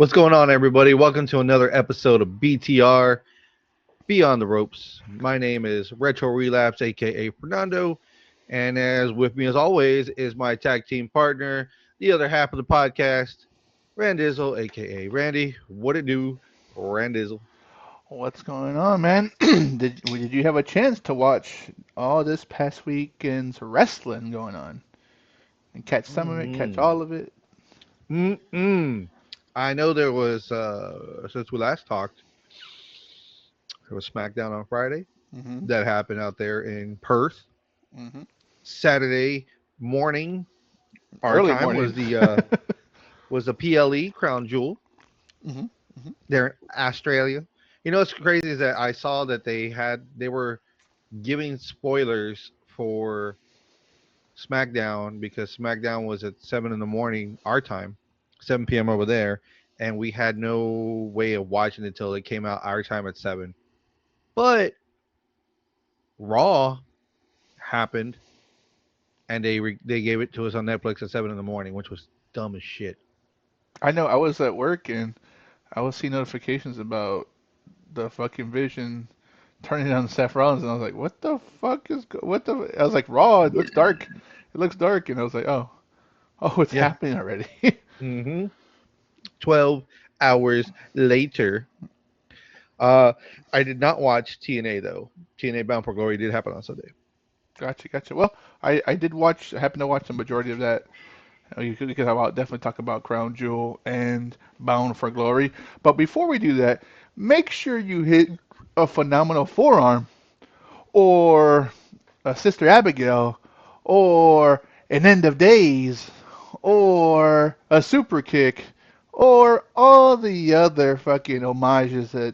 What's going on, everybody? Welcome to another episode of BTR Beyond the Ropes. My name is Retro Relapse, aka Fernando, and as with me as always is my tag team partner, the other half of the podcast, Randizzle, aka Randy. What it do, Randizzle? What's going on, man? Did you have a chance to watch all this past weekend's wrestling going on and catch some of it, catch Mm-mm. all of it? Mm-mm. I know there was since we last talked, there was SmackDown on Friday. Mm-hmm. That happened out there in Perth. Mm-hmm. Saturday morning, our Early time morning. was the PLE Crown Jewel. Mm-hmm. Mm-hmm. They're in Australia. You know what's crazy is that I saw that they were giving spoilers for SmackDown because SmackDown was at 7 in the morning our time, 7 p.m. over there, and we had no way of watching it until it came out our time at 7. But Raw happened, and they gave it to us on Netflix at 7 in the morning, which was dumb as shit. I know I was at work and I was seeing notifications about the fucking Vision turning on Seth Rollins, and I was like, "What the fuck is what the?" I was like, "Raw, it looks dark. It looks dark," and I was like, "Oh, it's Yeah. happening already." 12 hours later. Uh, I did not watch TNA though. TNA Bound for Glory did happen on Sunday. Gotcha, gotcha. Well, I did watch. I happened to watch the majority of that. You could definitely talk about Crown Jewel and Bound for Glory. But before we do that, make sure you hit a phenomenal forearm or a Sister Abigail or an End of Days or a super kick or all the other fucking homages that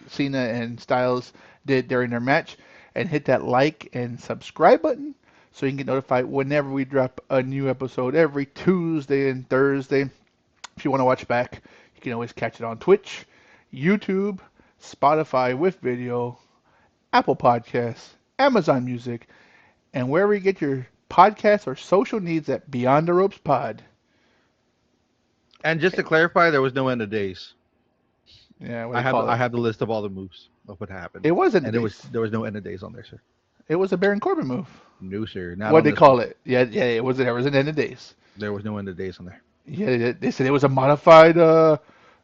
Cena and Styles did during their match, and hit that like and subscribe button so you can get notified whenever we drop a new episode every Tuesday and Thursday. If you want to watch back, you can always catch it on Twitch, YouTube, Spotify with video, Apple Podcasts, Amazon Music, and wherever you get your podcasts or social needs at Beyond the Ropes Pod. And just to clarify, there was no end of days. Yeah, what do I you have call I it? have the list of all the moves of what happened, It was End of and there was Days. there was no end of days on there, sir. It was a Baron Corbin move. No, sir, not What on they this one. call it? Yeah, yeah, it was. There was an End of Days. There was no end of days on there. Yeah, they said it was a modified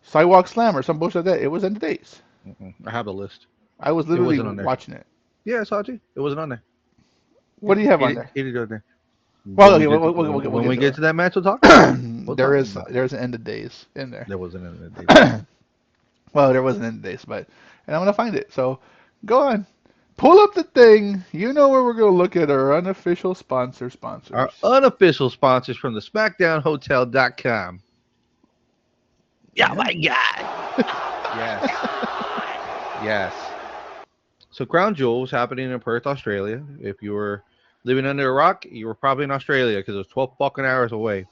sidewalk slam or some bullshit like that. It was End of Days. I have the list. I was It literally wasn't on there. watching it. Yeah, I saw it too. It wasn't on there. What do you have It on did, there? it did on there. Well, When we okay, get to, we'll when get we to get it. to that match, we'll talk about it. We'll talk about it. There's an End of Days in there. There wasn't an end of days on there. Well, there was an End of Days, but and I'm gonna find it. So go on, pull up the thing. You know where we're gonna look at our unofficial Our sponsors. unofficial sponsors from the SmackDownHotel.com. Oh Yeah. my God. Yes. Yes. So Crown Jewel was happening in Perth, Australia. If you were living under a rock, you were probably in Australia because it was 12 fucking hours away.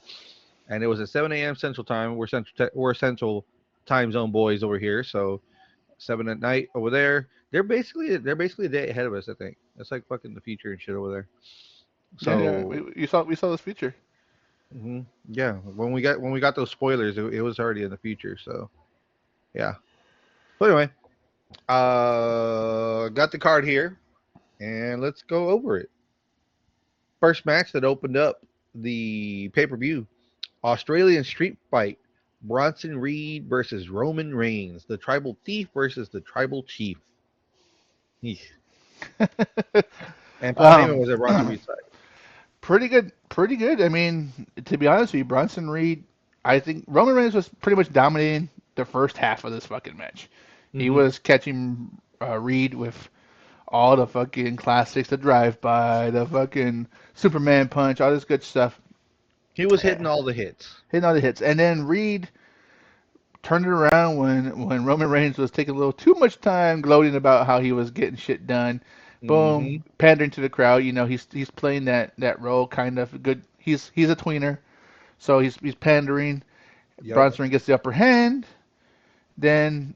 And it was at 7 a.m. Central Time. We're Central Time Zone boys over here. So 7 at night over there. They're basically a day ahead of us. I think it's like fucking the future and shit over there. Yeah, yeah. So We saw this feature. yeah, when we got those spoilers, it was already in the future. So yeah. But anyway, got the card here, and let's go over it. First match that opened up the pay per view: Australian Street Fight. Bronson Reed versus Roman Reigns, the Tribal Thief versus the Tribal Chief. Eesh. And Paul Heyman um, was at Bronson Reed's side. Pretty good, pretty good. I mean, to be honest with you, Bronson Reed, I think Roman Reigns was pretty much dominating the first half of this fucking match. He Hmm. was catching Reed with all the fucking classics, the drive by, the fucking Superman punch, all this good stuff, He was eh, hitting all the hits. hitting all the hits. And then Reed turned it around when Roman Reigns was taking a little too much time gloating about how he was getting shit done. Hmm. Boom, pandering to the crowd. You know, he's playing that role kind of good. He's a tweener, so he's pandering. Yep. Bronson Reed gets the upper hand. Then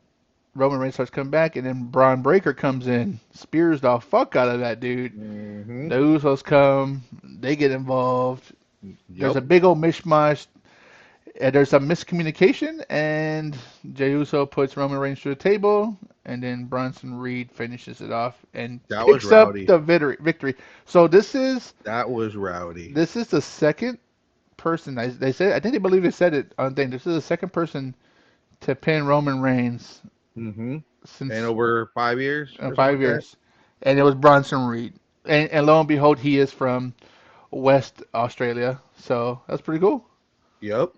Roman Reigns starts coming back, and then Braun Breaker comes in, spears the fuck out of that dude. Hmm. The Usos come, they get involved. There's Yep. a big old mishmash. there's some miscommunication, and Jey Uso puts Roman Reigns to the table, and then Bronson Reed finishes it off and That was picks up rowdy. the victory. So That was rowdy. this is the second person. They said, I think they believe they said it on thing. This is the second person to pin Roman Reigns Hmm. And since over 5 years or something like five that. years, and it was Bronson Reed. And lo and behold, he is from West Australia, so that's pretty cool. Yep.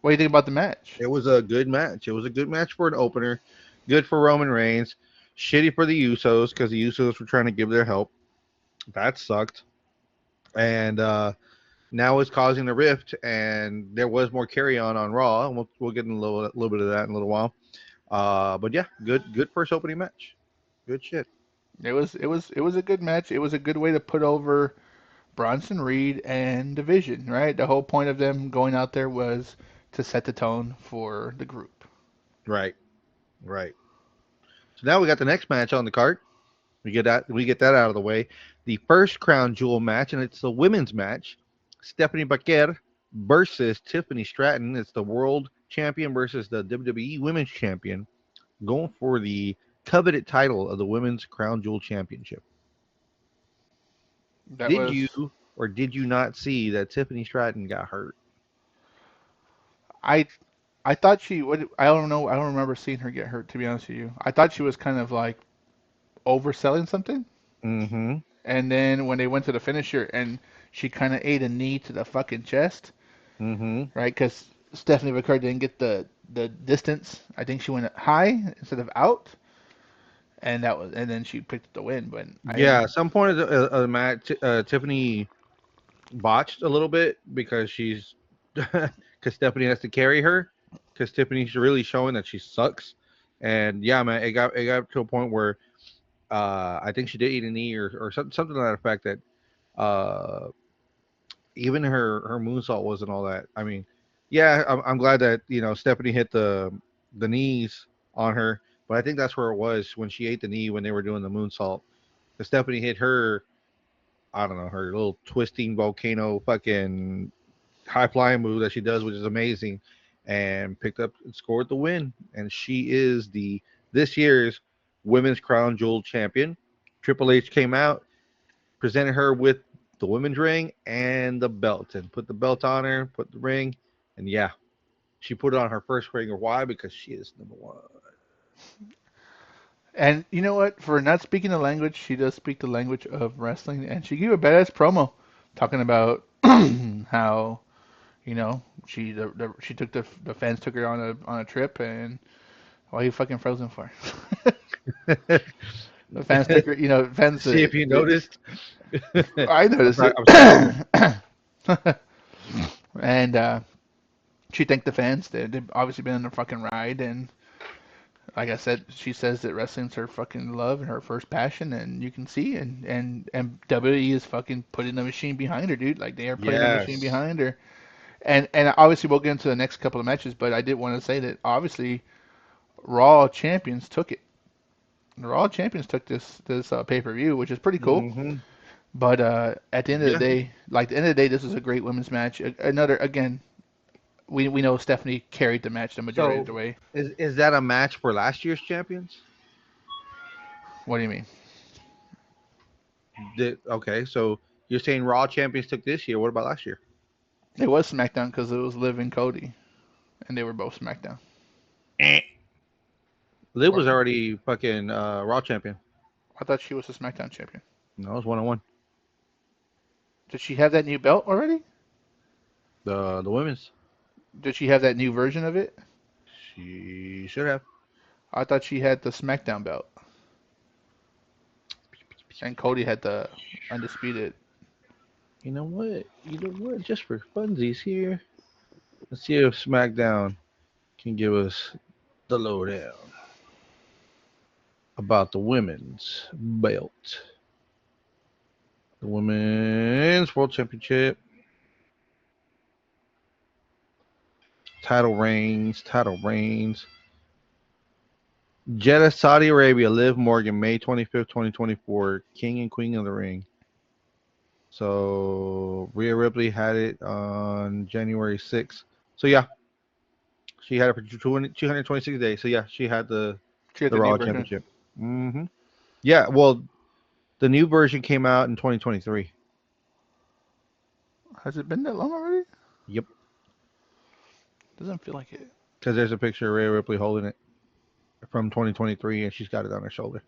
What do you think about the match? It was a good match. It was a good match for an opener. Good for Roman Reigns. Shitty for the Usos because the Usos were trying to give their help. That sucked. And now it's causing the rift. And there was more carry on Raw. And we'll get in a little bit of that in a little while. But yeah, good first opening match. Good shit. It was a good match. It was a good way to put over Bronson Reed and Division, right? The whole point of them going out there was to set the tone for the group. Right. Right. So now we got the next match on the card. We get that out of the way. The first Crown Jewel match, and it's the women's match. Stephanie Baker versus Tiffany Stratton. It's the world champion versus the WWE Women's Champion, going for the coveted title of the Women's Crown Jewel Championship. That Did was you or did you not see that Tiffany Stratton got hurt? I I thought she would. I don't know. I don't remember seeing her get hurt. To be honest with you, I thought she was kind of like overselling something. Mm-hmm. And then when they went to the finisher, and she kind of ate a knee to the fucking chest, Mm-hmm. right? Because Stephanie McCurdy didn't get the distance. I think she went high instead of out, and then she picked up the win. But I Yeah, didn't. at some point of the match, Tiffany botched a little bit because she's because Stephanie has to carry her because Tiffany's really showing that she sucks. And yeah, man, it got to a point where I think she did eat a knee or something to that effect that uh, even her moonsault wasn't all that. I mean, yeah, I'm glad that Stephanie hit the knees on her, but I think that's where it was when she ate the knee when they were doing the moonsault. Because Stephanie hit her, I don't know, her little twisting volcano fucking high flying move that she does, which is amazing, and picked up and scored the win. And she is the this year's women's crown jewel champion. Triple H came out, presented her with the women's ring and the belt, and put the belt on her, put the ring, and yeah, she put it on her first ring. Or why? Because she is number one. And you know what? For not speaking the language, she does speak the language of wrestling, and she gave a badass promo talking about how she took the fans took her on a trip, and why are you fucking frozen for? The fans took her, fans. See if you noticed. I noticed it. I'm sorry. And she thanked the fans. They've obviously been on a fucking ride, and like I said, she says that wrestling's her fucking love and her first passion, and you can see, and WWE is fucking putting the machine behind her, dude. Like they are putting the machine Yes. behind her, and obviously we'll get into the next couple of matches, but I did want to say that obviously Raw champions took it. The Raw champions took this pay-per-view, which is pretty cool. Hmm. But at the end of the Yeah. day, like the end of the day, this was a great women's match. Another again, we know Stephanie carried the match the majority of So the way. is that a match for last year's champions? What do you mean? Okay, so you're saying Raw champions took this year. What about last year? It was SmackDown because it was Liv and Cody, and they were both SmackDown. Eh. Liv Or was already fucking Raw champion. I thought she was a SmackDown champion. No, it was 1-on-1. Did she have that new belt already? The women's. Did she have that new version of it? She should have. I thought she had the SmackDown belt, and Cody had the undisputed. You know what? You know what? Just for funsies here, let's see if SmackDown can give us the lowdown about the women's belt. The women's world championship, title reigns. Jeddah, Saudi Arabia, Liv Morgan, May 25th, 2024, King and Queen of the Ring. So Rhea Ripley had it on January 6th. So yeah, she had it for 226 days. So yeah, she had She had the the new Raw version. Championship. Hmm. Yeah, well, the new version came out in 2023. Has it been that long already? Yep, Doesn't feel like it. because there's a picture of Rhea Ripley holding it from 2023, and she's got it on her shoulder.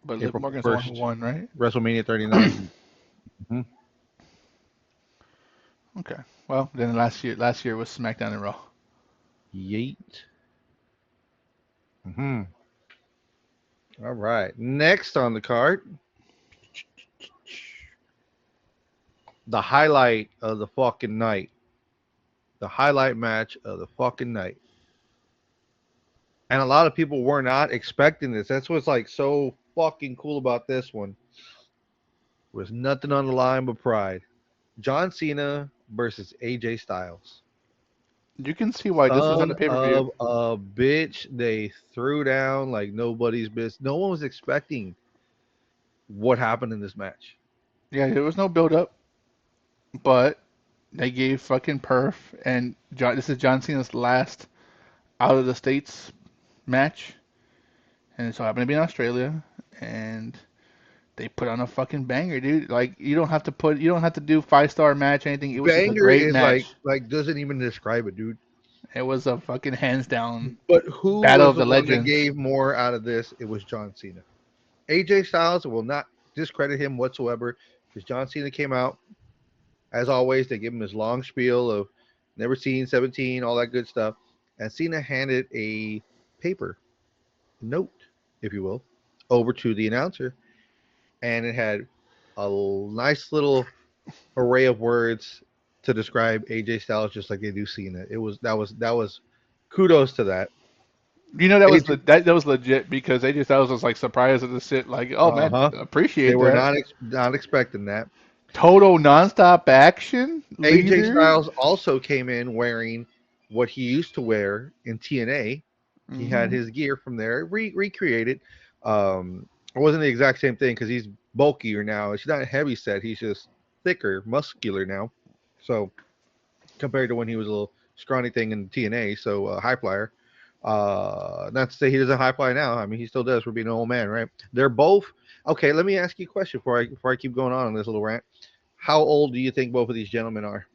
But Liv April Morgan's the one who 1st, won, right? WrestleMania 39. Hmm. Okay. Well, then last year was SmackDown and Raw. Yeet. Hmm. All right. Next on the card, the highlight of the fucking night. The highlight match of the fucking night. And a lot of people were not expecting this. That's what's like so fucking cool about this one. There was nothing on the line but pride. John Cena versus AJ Styles. You can see why this is on Son the pay-per-view. of a bitch. They threw down like nobody's business. No one was expecting what happened in this match. Yeah, there was no build-up, but they gave fucking Perf and this is John Cena's last out of the states match, and it so happened to be in Australia, and they put on a fucking banger, dude. Like you don't have to do 5-star match or anything. It was just a Banger great is match. like doesn't even describe it, dude. It was a fucking hands down But who battle was of the the one that legends. gave more out of this? It was John Cena. AJ Styles will not discredit him whatsoever because John Cena came out as always. They give him his long spiel of never seen 17, all that good stuff, and Cena handed a paper note, if you will, over to the announcer, and it had a nice little array of words to describe AJ Styles just like they do Cena. That was kudos to that. You know that was AJ, that was legit because that was just like surprised at the sit like, oh uh man, huh. They appreciate were that. not expecting that. Total nonstop action AJ leader. Styles also came in wearing what he used to wear in TNA. He had Hmm. his gear from there recreated. It wasn't the exact same thing because he's bulkier now. He's not heavy set. He's just thicker, muscular now. So compared to when he was a little scrawny thing in TNA, so high flyer. Not to say he doesn't high fly now. I mean, he still does for being an old man, right? They're both okay. Let me ask you a question before I keep going on this little rant. How old do you think both of these gentlemen are?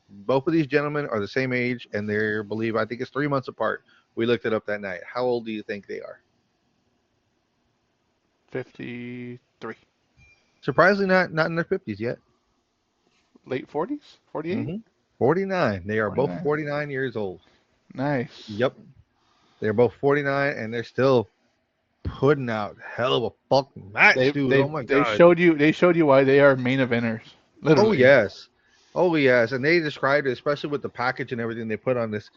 Both of these gentlemen are the same age, and they're believe I think it's 3 months apart. We looked it up that night. How old do you think they are? 53. Surprisingly, not in their 50s yet. Late 40s? 48? Hmm. 49. They are both 49. 49 years old. Nice. Yep, they're both 49, and they're still putting out hell of a fucking They match, dude. they Oh my they god. showed you why they are main eventers. Oh Literally. yes. Oh yes. And they described it, especially with the package and everything they put on this.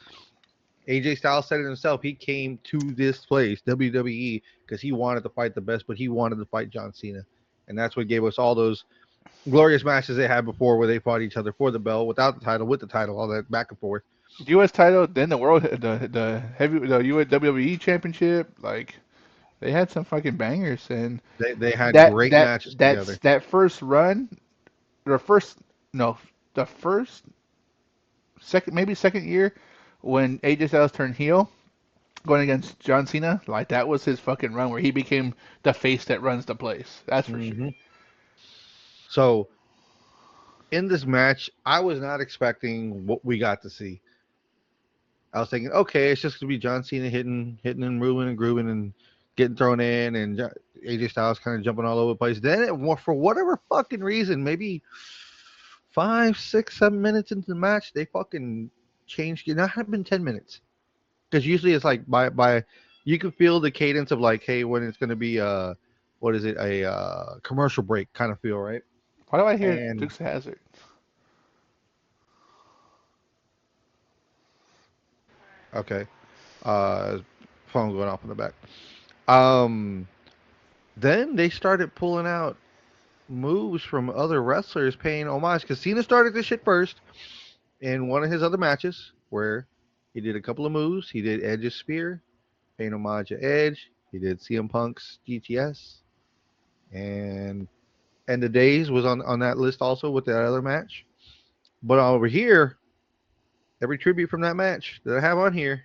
AJ Styles said it himself. He came to this place, WWE, because he wanted to fight the best, but he wanted to fight John Cena. And that's what gave us all those glorious matches they had before where they fought each other for the belt, without the title, with the title, all that back and forth. US title, then the heavy the US WWE championship, like they had some fucking bangers and They had great matches together. that first run, the first no, the first second maybe second year when AJ Styles turned heel going against John Cena, like that was his fucking run where he became the face that runs the place. That's for sure. Hmm. So in this match, I was not expecting what we got to see. I was thinking, okay, it's just gonna be John Cena hitting and moving and grooving and getting thrown in, and AJ Styles kind of jumping all over the place. Then for whatever fucking reason, maybe 5, 6, 7 minutes into the match, they fucking changed. It not have been 10 minutes because usually it's like by you can feel the cadence of like, hey, when it's gonna be what is it, a commercial break kind of feel, right? Why do I hear And Dukes of Hazard? okay, uh, phone going off in the back. Um, then they started pulling out moves from other wrestlers paying homage because Cena started this shit first in one of his other matches where he did a couple of moves. He did Edge's spear, paying homage to Edge. He did CM Punk's GTS, and the Days was on that list also with that other match. But over here every tribute from that match that I have on here.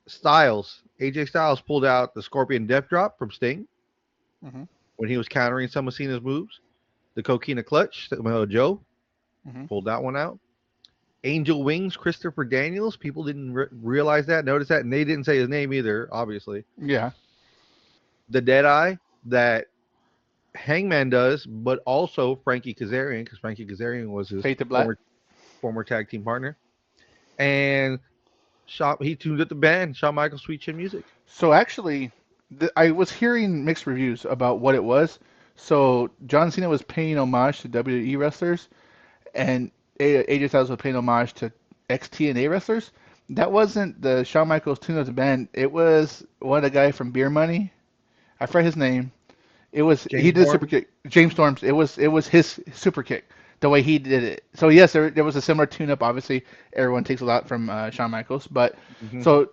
Styles, AJ Styles pulled out the Scorpion Death Drop from Sting Hmm. when he was countering some of Cena's moves. The Coquina Clutch, Samoa Joe Hmm. pulled that one out. Angel Wings, Christopher Daniels. People didn't realize that, notice that, and they didn't say his name either, obviously. Yeah. The Deadeye that Hangman does, but also Frankie Kazarian, because Frankie Kazarian was his Fade to Black. former tag team partner. And he tuned up the band, Shawn Michaels Sweet Chin Music. So actually, I was hearing mixed reviews about what it was. So John Cena was paying homage to WWE wrestlers, and AJ Styles was paying homage to ex-TNA wrestlers. That wasn't the Shawn Michaels tune of the band. It was one of the guy from Beer Money. I forget his name. It was he James did a super Storm. kick. James Storms. It was his super kick. The way he did it. So yes, there was a similar tune up. Obviously, everyone takes a lot from Shawn Michaels, but Hmm. so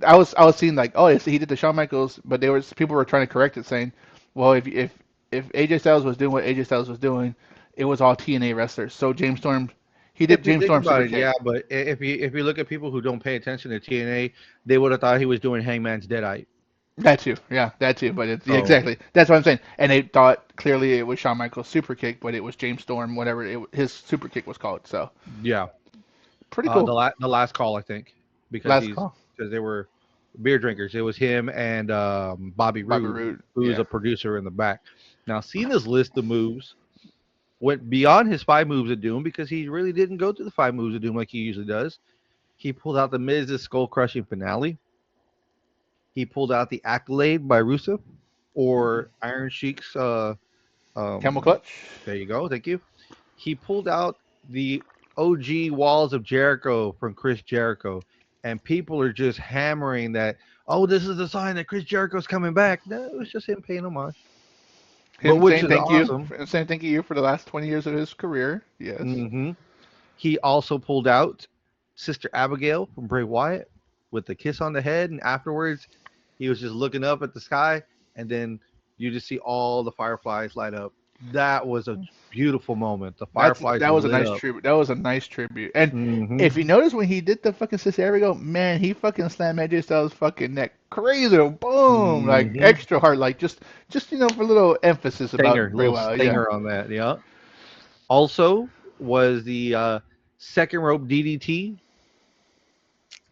I was seeing like, oh yes, he did the Shawn Michaels, but there was people were trying to correct it, saying, well, if AJ Styles was doing what AJ Styles was doing, it was all TNA wrestlers. So James Storm, he did If you James think Storm about super it, kick. yeah, but if you look at people who don't pay attention to TNA, they would have thought he was doing Hangman's Deadite. That too, yeah, that too. But it's yeah, So exactly that's what I'm saying. And they thought clearly it was Shawn Michaels super kick, but it was James Storm, whatever his super kick was called. So yeah, pretty cool. the last call, I think, because Last he's call, because they were beer drinkers. It was him and Bobby Bobby Roode, Roode. who's Yeah. a producer in the back. Now, Cena's list of moves went beyond his 5 moves of doom because he really didn't go through the 5 moves of doom like he usually does. He pulled out the Miz's skull crushing finale. He pulled out the accolade by Rusev Hmm. or Iron Sheik's. Camel Um, clutch. there you go. Thank you. He pulled out the OG walls of Jericho from Chris Jericho, and people are just hammering that. Oh, this is a sign that Chris Jericho's coming back. No, it was just him paying homage, but Him which saying is thank you, awesome. saying thank you for the last 20 years of his career. Yes. Hmm. He also pulled out Sister Abigail from Bray Wyatt with the kiss on the head, and afterwards, he was just looking up at the sky, and then you just see all the fireflies light up. That was a beautiful moment. The fireflies That was a lit nice up. tribute. That was a nice tribute. And Hmm. if you notice when he did the fucking Sister Abigail, man, he fucking slammed AJ Styles' fucking neck crazy, boom, like Hmm. extra hard, like just for a little emphasis about Stinger, Bray little Wyatt. Yeah. stinger on that. Yeah. Also was the second rope DDT,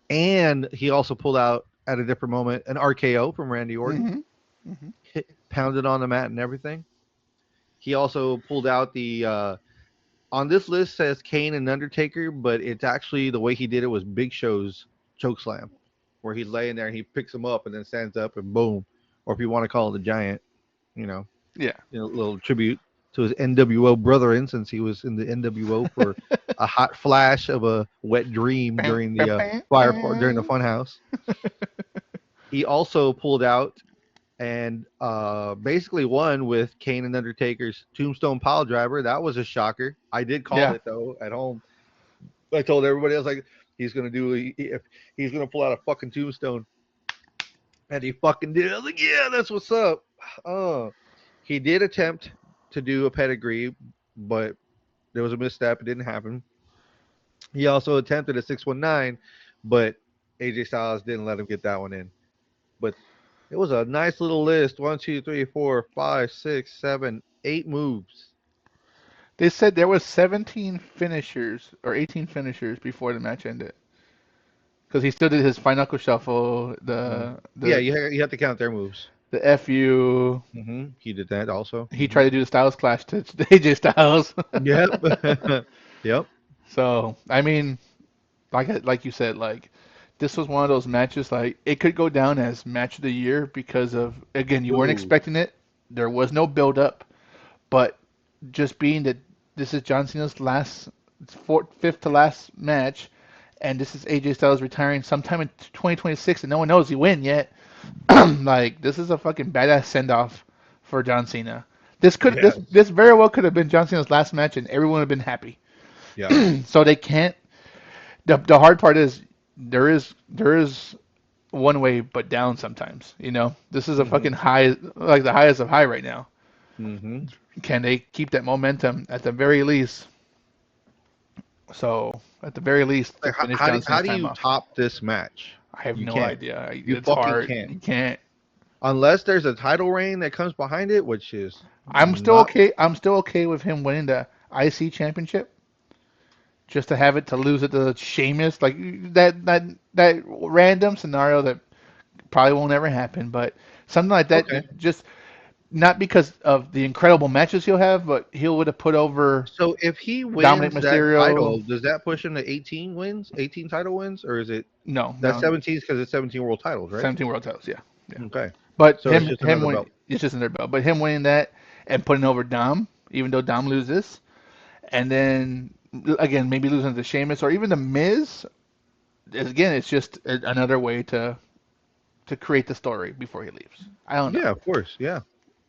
and he also pulled out at a different moment an RKO from Randy Orton, Hmm. Hmm. pounded on the mat and everything. He also pulled out the on this list says Kane and Undertaker, but it's actually the way he did it was Big Show's choke slam, where he's laying there and he picks him up and then stands up and boom, or if you want to call it the giant, you know, Yeah. little tribute to his NWO brethren since he was in the NWO for a hot flash of a wet dream Bam, during bam, the bam, during the bam. funhouse. He also pulled out and basically won with Kane and Undertaker's Tombstone Pile Driver. That was a shocker. I did call Yeah. it though at home. I told everybody else like he's gonna do if he's gonna pull out a fucking Tombstone, and he fucking did. I was like, yeah, that's what's up. Oh, he did attempt to do a pedigree, but there was a misstep. It didn't happen. He also attempted a 619, but AJ Styles didn't let him get that one in. But it was a nice little list. One, two, three, four, five, six, seven, 8 moves. They said there was 17 finishers or 18 finishers before the match ended. Because he still did his final knuckle shuffle, Mm. the Yeah, the you have to count their moves. the FU. He did that also. He tried to do the Styles Clash to AJ Styles. Yep. Yep. So I mean, like you said, like this was one of those matches. Like it could go down as match of the year because of again you weren't Ooh. expecting it. There was no build up, but just being that this is John Cena's last fifth to last match, and this is AJ Styles retiring sometime in 2026, and no one knows he win yet. Like this is a fucking badass send off for John Cena. This Yes. very well could have been John Cena's last match, and everyone would have been happy. Yeah. So they can't. The hard part is there is one way but down sometimes. You know, this is a Hmm. fucking high, like the highest of high right now. Hmm. Can they keep that momentum at the very least? So at the very least, to Like finish John how Cena's do time you off. top this match? I have You no can't. idea. You It's fucking hard. can't. You can't. Unless there's a title reign that comes behind it, which is I'm still not. okay. I'm still okay with him winning the IC championship, just to have it to lose it to Sheamus, like that random scenario that probably won't ever happen, but something like that, Okay. just not because of the incredible matches he'll have, but he would have put over So if he Dominic wins that Mysterio. title, does that push him to 18 wins, 18 title wins, or is it No, that's no, 17 because it's 17 world titles, right? 17 world titles, yeah, yeah. Okay. But So it's just him another win, belt. it's just in their belt. But him winning that and putting over Dom, even though Dom loses, and then again maybe losing to Sheamus or even the Miz. Again, it's just another way to create the story before he leaves. I don't know, Yeah, of course. Yeah.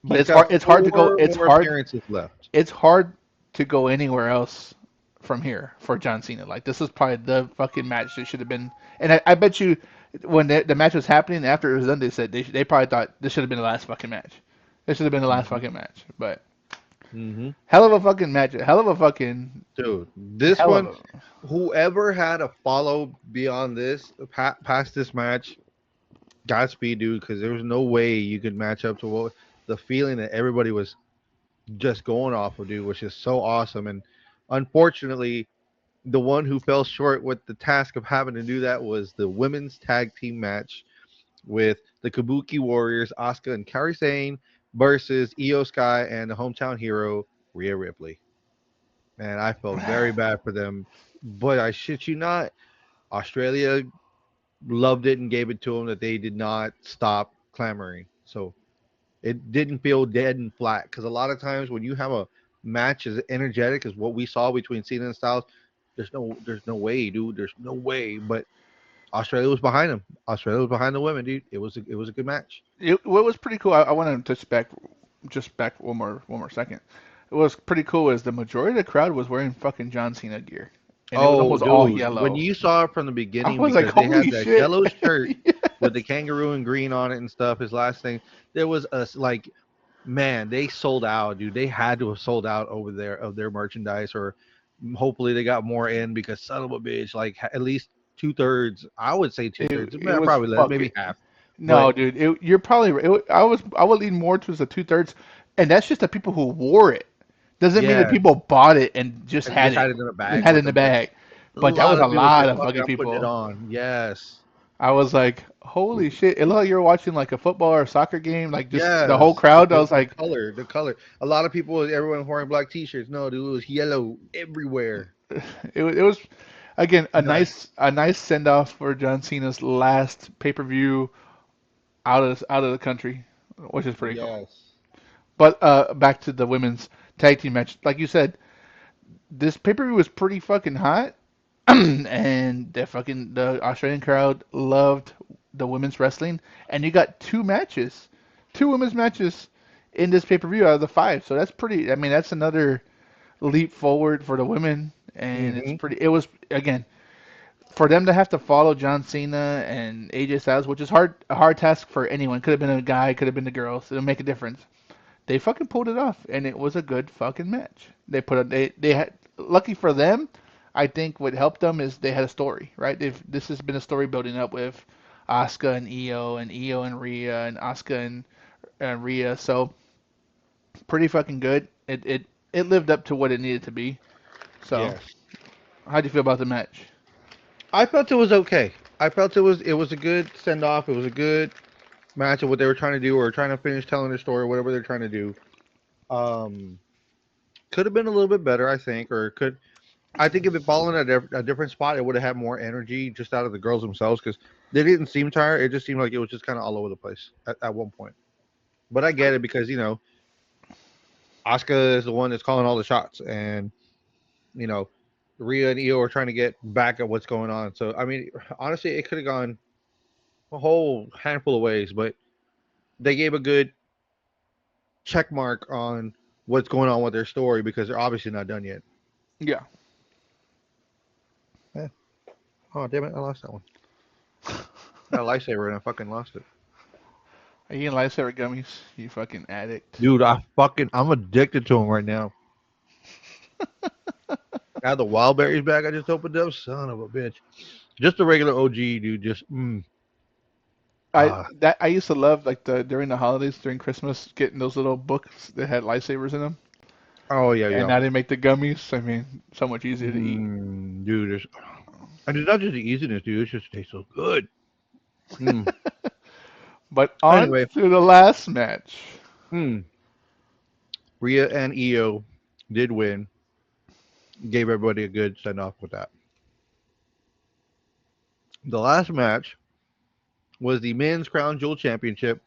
but He's got it's hard to go. four It's more hard appearances left. it's hard to go anywhere else from here for John Cena. Like this is probably the fucking match that should have been. And I bet you when the match was happening after it was done, they said they probably thought this should have been the last fucking match. This should have been the last Hmm. fucking match. But Hmm. hell of a fucking match. Hell of a fucking Dude, this hell of one, a. whoever had a follow beyond this, past this match, Godspeed, dude, because there was no way you could match up to what the feeling that everybody was just going off of, dude, which is so awesome. And unfortunately, the one who fell short with the task of having to do that was the women's tag team match with the Kabuki Warriors, Asuka and Kairi Sane versus Io Sky and the hometown hero, Rhea Ripley. And I felt very bad for them. But I shit you not, Australia loved it and gave it to them that they did not stop clamoring. So it didn't feel dead and flat because a lot of times when you have a match as energetic as what we saw between Cena and Styles, there's no way, dude. There's no way. But Australia was behind them. Australia was behind the women, dude. It was a good match. What was pretty cool. I want to touch back just back one more second. What was pretty cool is the majority of the crowd was wearing fucking John Cena gear, and it was Oh, almost all dude, when yellow. you saw it from the I beginning, was like, because they had holy that shit. yellow shirt with Yes. the kangaroo and green on it and stuff, his last thing, there was like, man, they sold out, dude. They had to have sold out over there of their merchandise, or hopefully they got more in because son of a bitch, like at least 2/3. I would say two It thirds, it was probably less, fucking maybe half. But no, dude. You're probably right. I would lean more towards the 2/3, and that's just the people who wore it. Doesn't mean that yeah, people bought it and just and had just it had it in a and bag had it with in the them. But bag. a But that lot was a of people said, lot of "Fuck it, fucking I'm putting it people. on." Yes, I was like, holy shit! It looked like you were watching like a football or a soccer game, like just the whole yes. crowd. I was like, The color. A lot of people, everyone wearing black T-shirts. No, dude, it was yellow everywhere. it was again a nice send off for John Cena's last pay per view out of the country, which is pretty cool. Yes. But back to the women's tag team match. Like you said, this pay per view was pretty fucking hot, and the Australian crowd loved the women's wrestling. And you got two women's matches in this pay per view out of the five. So that's pretty. I mean, that's another leap forward for the women. And it's Hmm. pretty. It was again for them to have to follow John Cena and AJ Styles, which is a hard task for anyone. Could have been a guy, could have been the girls. It'll make a difference. They fucking pulled it off, and it was a good fucking match. They had lucky for them. I think what helped them is they had a story, right? This has been a story building up with Asuka and Io and Rhea and Asuka and Rhea. So pretty fucking good. It lived up to what it needed to be. So Yes. how'd you feel about the match? I felt it was okay. I felt it was a good send off. It was a good match of what they were trying to do, or trying to finish telling their story, whatever they're trying to do. Um, could have been a little bit better, I think, or could. I think if it fallen at a different spot, it would have had more energy just out of the girls themselves because they didn't seem tired. It just seemed like it was just kind of all over the place at one point. But I get it because Asuka is the one that's calling all the shots, and you know, Rhea and Io are trying to get back at what's going on. So I mean, honestly, it could have gone a whole handful of ways, but they gave a good check mark on what's going on with their story because they're obviously not done yet. Yeah. Yeah. Oh damn it! I lost that one. I got a lifesaver and I fucking lost it. Are you eating lifesaver gummies? You fucking addict. Dude, I'm addicted to them right now. I had the wild berries bag I just opened up. Son of a bitch. Just the regular OG, dude. Just ah. I used to love like the during the holidays during Christmas getting those little books that had lightsabers in them, Oh yeah, and yeah. now they make the gummies. I mean, so much easier to eat. Dude, and it's not just the easiness, dude. It just tastes so good. Mm. But on Anyway, to the last match. mm, Rhea and Io did win. Gave everybody a good send off with that. The last match was the men's Crown Jewel Championship.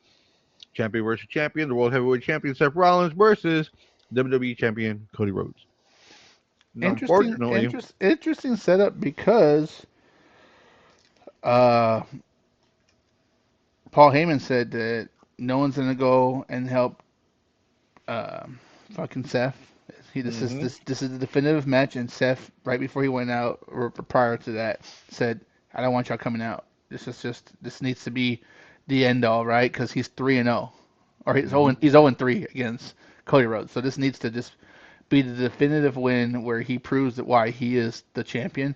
Champion versus champion. The World Heavyweight Champion Seth Rollins versus WWE Champion Cody Rhodes. And unfortunately, Interesting setup because uh, Paul Heyman said that no one's gonna go and help um fucking Seth. hmm This is the definitive match, and Seth right before he went out or prior to that said, "I don't want y'all coming out. This needs to be the end all, right? Because he's 3-0, or hmm he's 0-3 against Cody Rhodes. So this needs to just be the definitive win where he proves that why he is the champion,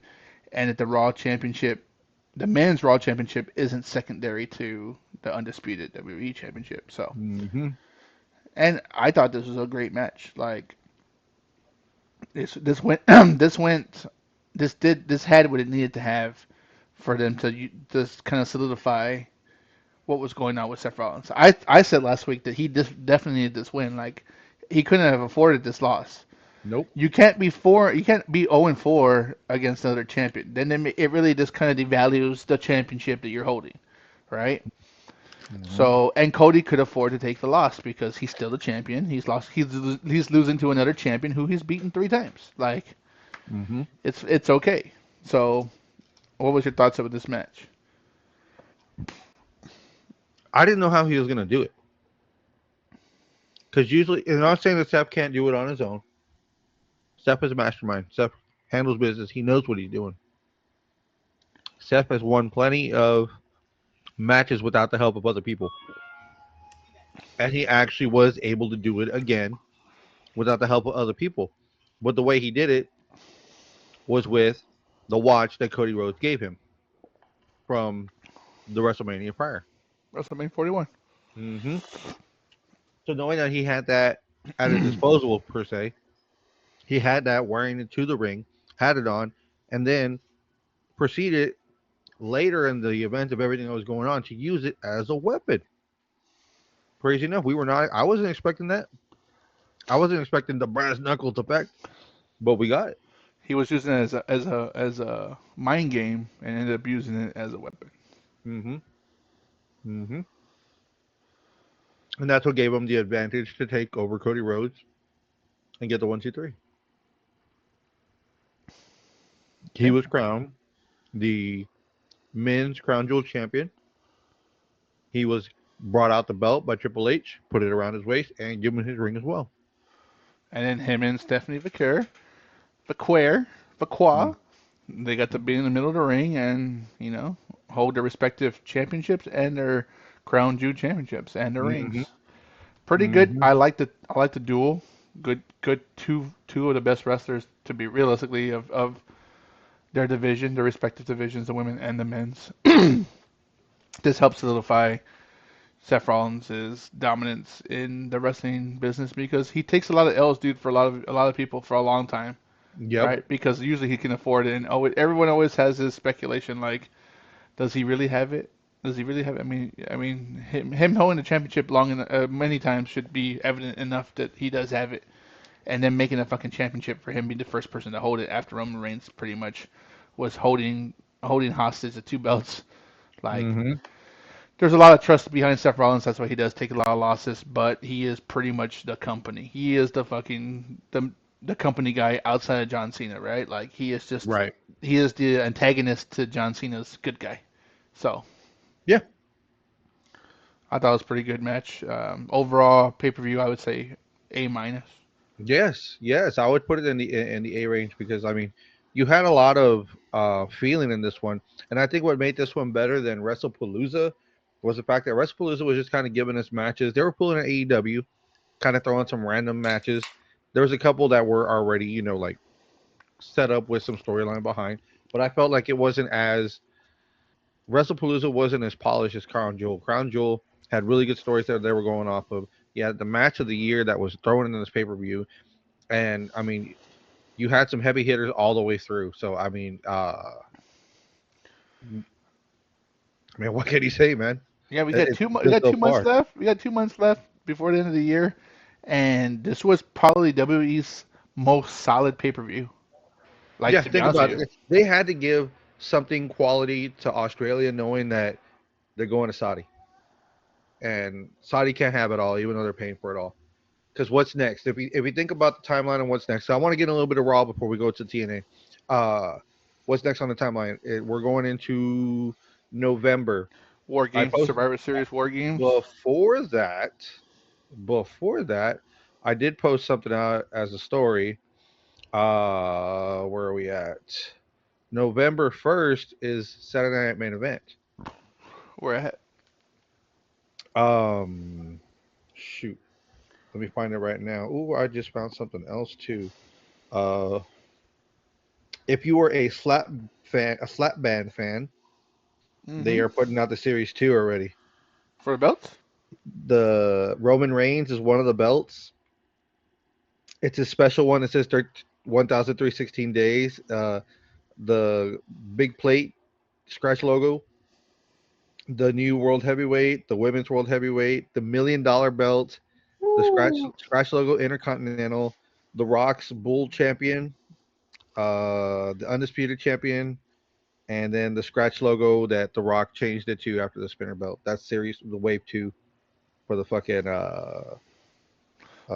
and that the Raw Championship, the men's Raw Championship, isn't secondary to the undisputed WWE Championship. So, hmm and I thought this was a great match. Like this went this had what it needed to have for them to just kind of solidify what was going on with Seth Rollins. I said last week that he definitely needed this win. Like he couldn't have afforded this loss. Nope. You can't be 0-4 against another champion. Then it really just kind of devalues the championship that you're holding, right? hmm So and Cody could afford to take the loss because he's still the champion. He's losing to another champion who he's beaten 3 times. Like hmm it's okay. So what was your thoughts about this match? I didn't know how he was gonna do it because usually, and I'm not saying that Seth can't do it on his own. Seth is a mastermind. Seth handles business. He knows what he's doing. Seth has won plenty of matches without the help of other people, and he actually was able to do it again without the help of other people. But the way he did it was with the watch that Cody Rhodes gave him from the WrestleMania prior. WrestleMania 41. hmm So knowing that he had that at his disposal per se, he had that wearing it to the ring, had it on, and then proceeded later in the event of everything that was going on to use it as a weapon. Crazy enough, we were not. I wasn't expecting that. I wasn't expecting the brass knuckles effect, but we got it. He was using it as a mind game and ended up using it as a weapon. hmm hmm And that's what gave him the advantage to take over Cody Rhodes and get the 1, 2, 3. He Okay. was crowned the men's Crown Jewel champion. He was brought out the belt by Triple H, put it around his waist, and given his ring as well. And then him and Stephanie Vacqua, they got to be in the middle of the ring and hold their respective championships and their Crown Jewel championships and their Mm-hmm. rings. Pretty good. Mm-hmm. I like the duel. Good two of the best wrestlers to be realistically of their division, their respective divisions, the women and the men's. This helps solidify Seth Rollins' dominance in the wrestling business because he takes a lot of L's, dude, for a lot of people for a long time, Yep. right? Because usually he can afford it, and everyone always has this speculation like, does he really have it? Does he really have it? I mean, him holding the championship many times should be evident enough that he does have it, and then making a fucking championship for him being the first person to hold it after Roman Reigns pretty much was holding hostage the 2 belts. Like, Mm-hmm. there's a lot of trust behind Seth Rollins. That's why he does take a lot of losses, but he is pretty much the company. He is the company guy outside of John Cena, right? Like Right. he is the antagonist to John Cena's good guy. So Yeah. I thought it was a pretty good match. Overall pay per view, I would say A minus. Yes. Yes. I would put it in the A range because I mean, you had a lot of feeling in this one, and I think what made this one better than WrestlePalooza was the fact that WrestlePalooza was just kind of giving us matches. They were pulling an AEW, kind of throwing some random matches. There was a couple that were already, like set up with some storyline behind. But I felt like it wasn't as WrestlePalooza wasn't as polished as Crown Jewel. Crown Jewel had really good stories that they were going off of. You had the match of the year that was thrown in this pay per view, and I mean, you had some heavy hitters all the way through. So I mean, man, what can you say, man? Yeah, we got It's two. We good got so 2 months far. left. We got 2 months left before the end of the year, and this was probably WWE's most solid pay-per-view. Like Yeah, to be think honest with about you, it. They had to give something quality to Australia, knowing that they're going to Saudi, and Saudi can't have it all, even though they're paying for it all. Because what's next? If we think about the timeline and what's next, so I want to get a little bit of Raw before we go to TNA. What's next on the timeline? We're going into November. War I Games, post Survivor Series, War Games. before that. Before that, I did post something out as a story. Where are we at? November 1st is Saturday Night Main Event. We're at Shoot, let me find it right now. Ooh, I just found something else too. Uh, if you were a slap band fan, they mm-hmm. are putting out the series 2 already. For the belts. The Roman Reigns is one of the belts. It's a special one. It says 1,316 days. The big plate scratch logo, the new world heavyweight, the women's world heavyweight, the $1 million belt, the Woo. scratch logo intercontinental, the Rock's bull champion, the undisputed champion, and then the scratch logo that the Rock changed it to after the spinner belt. That's series the wave 2 for the fucking the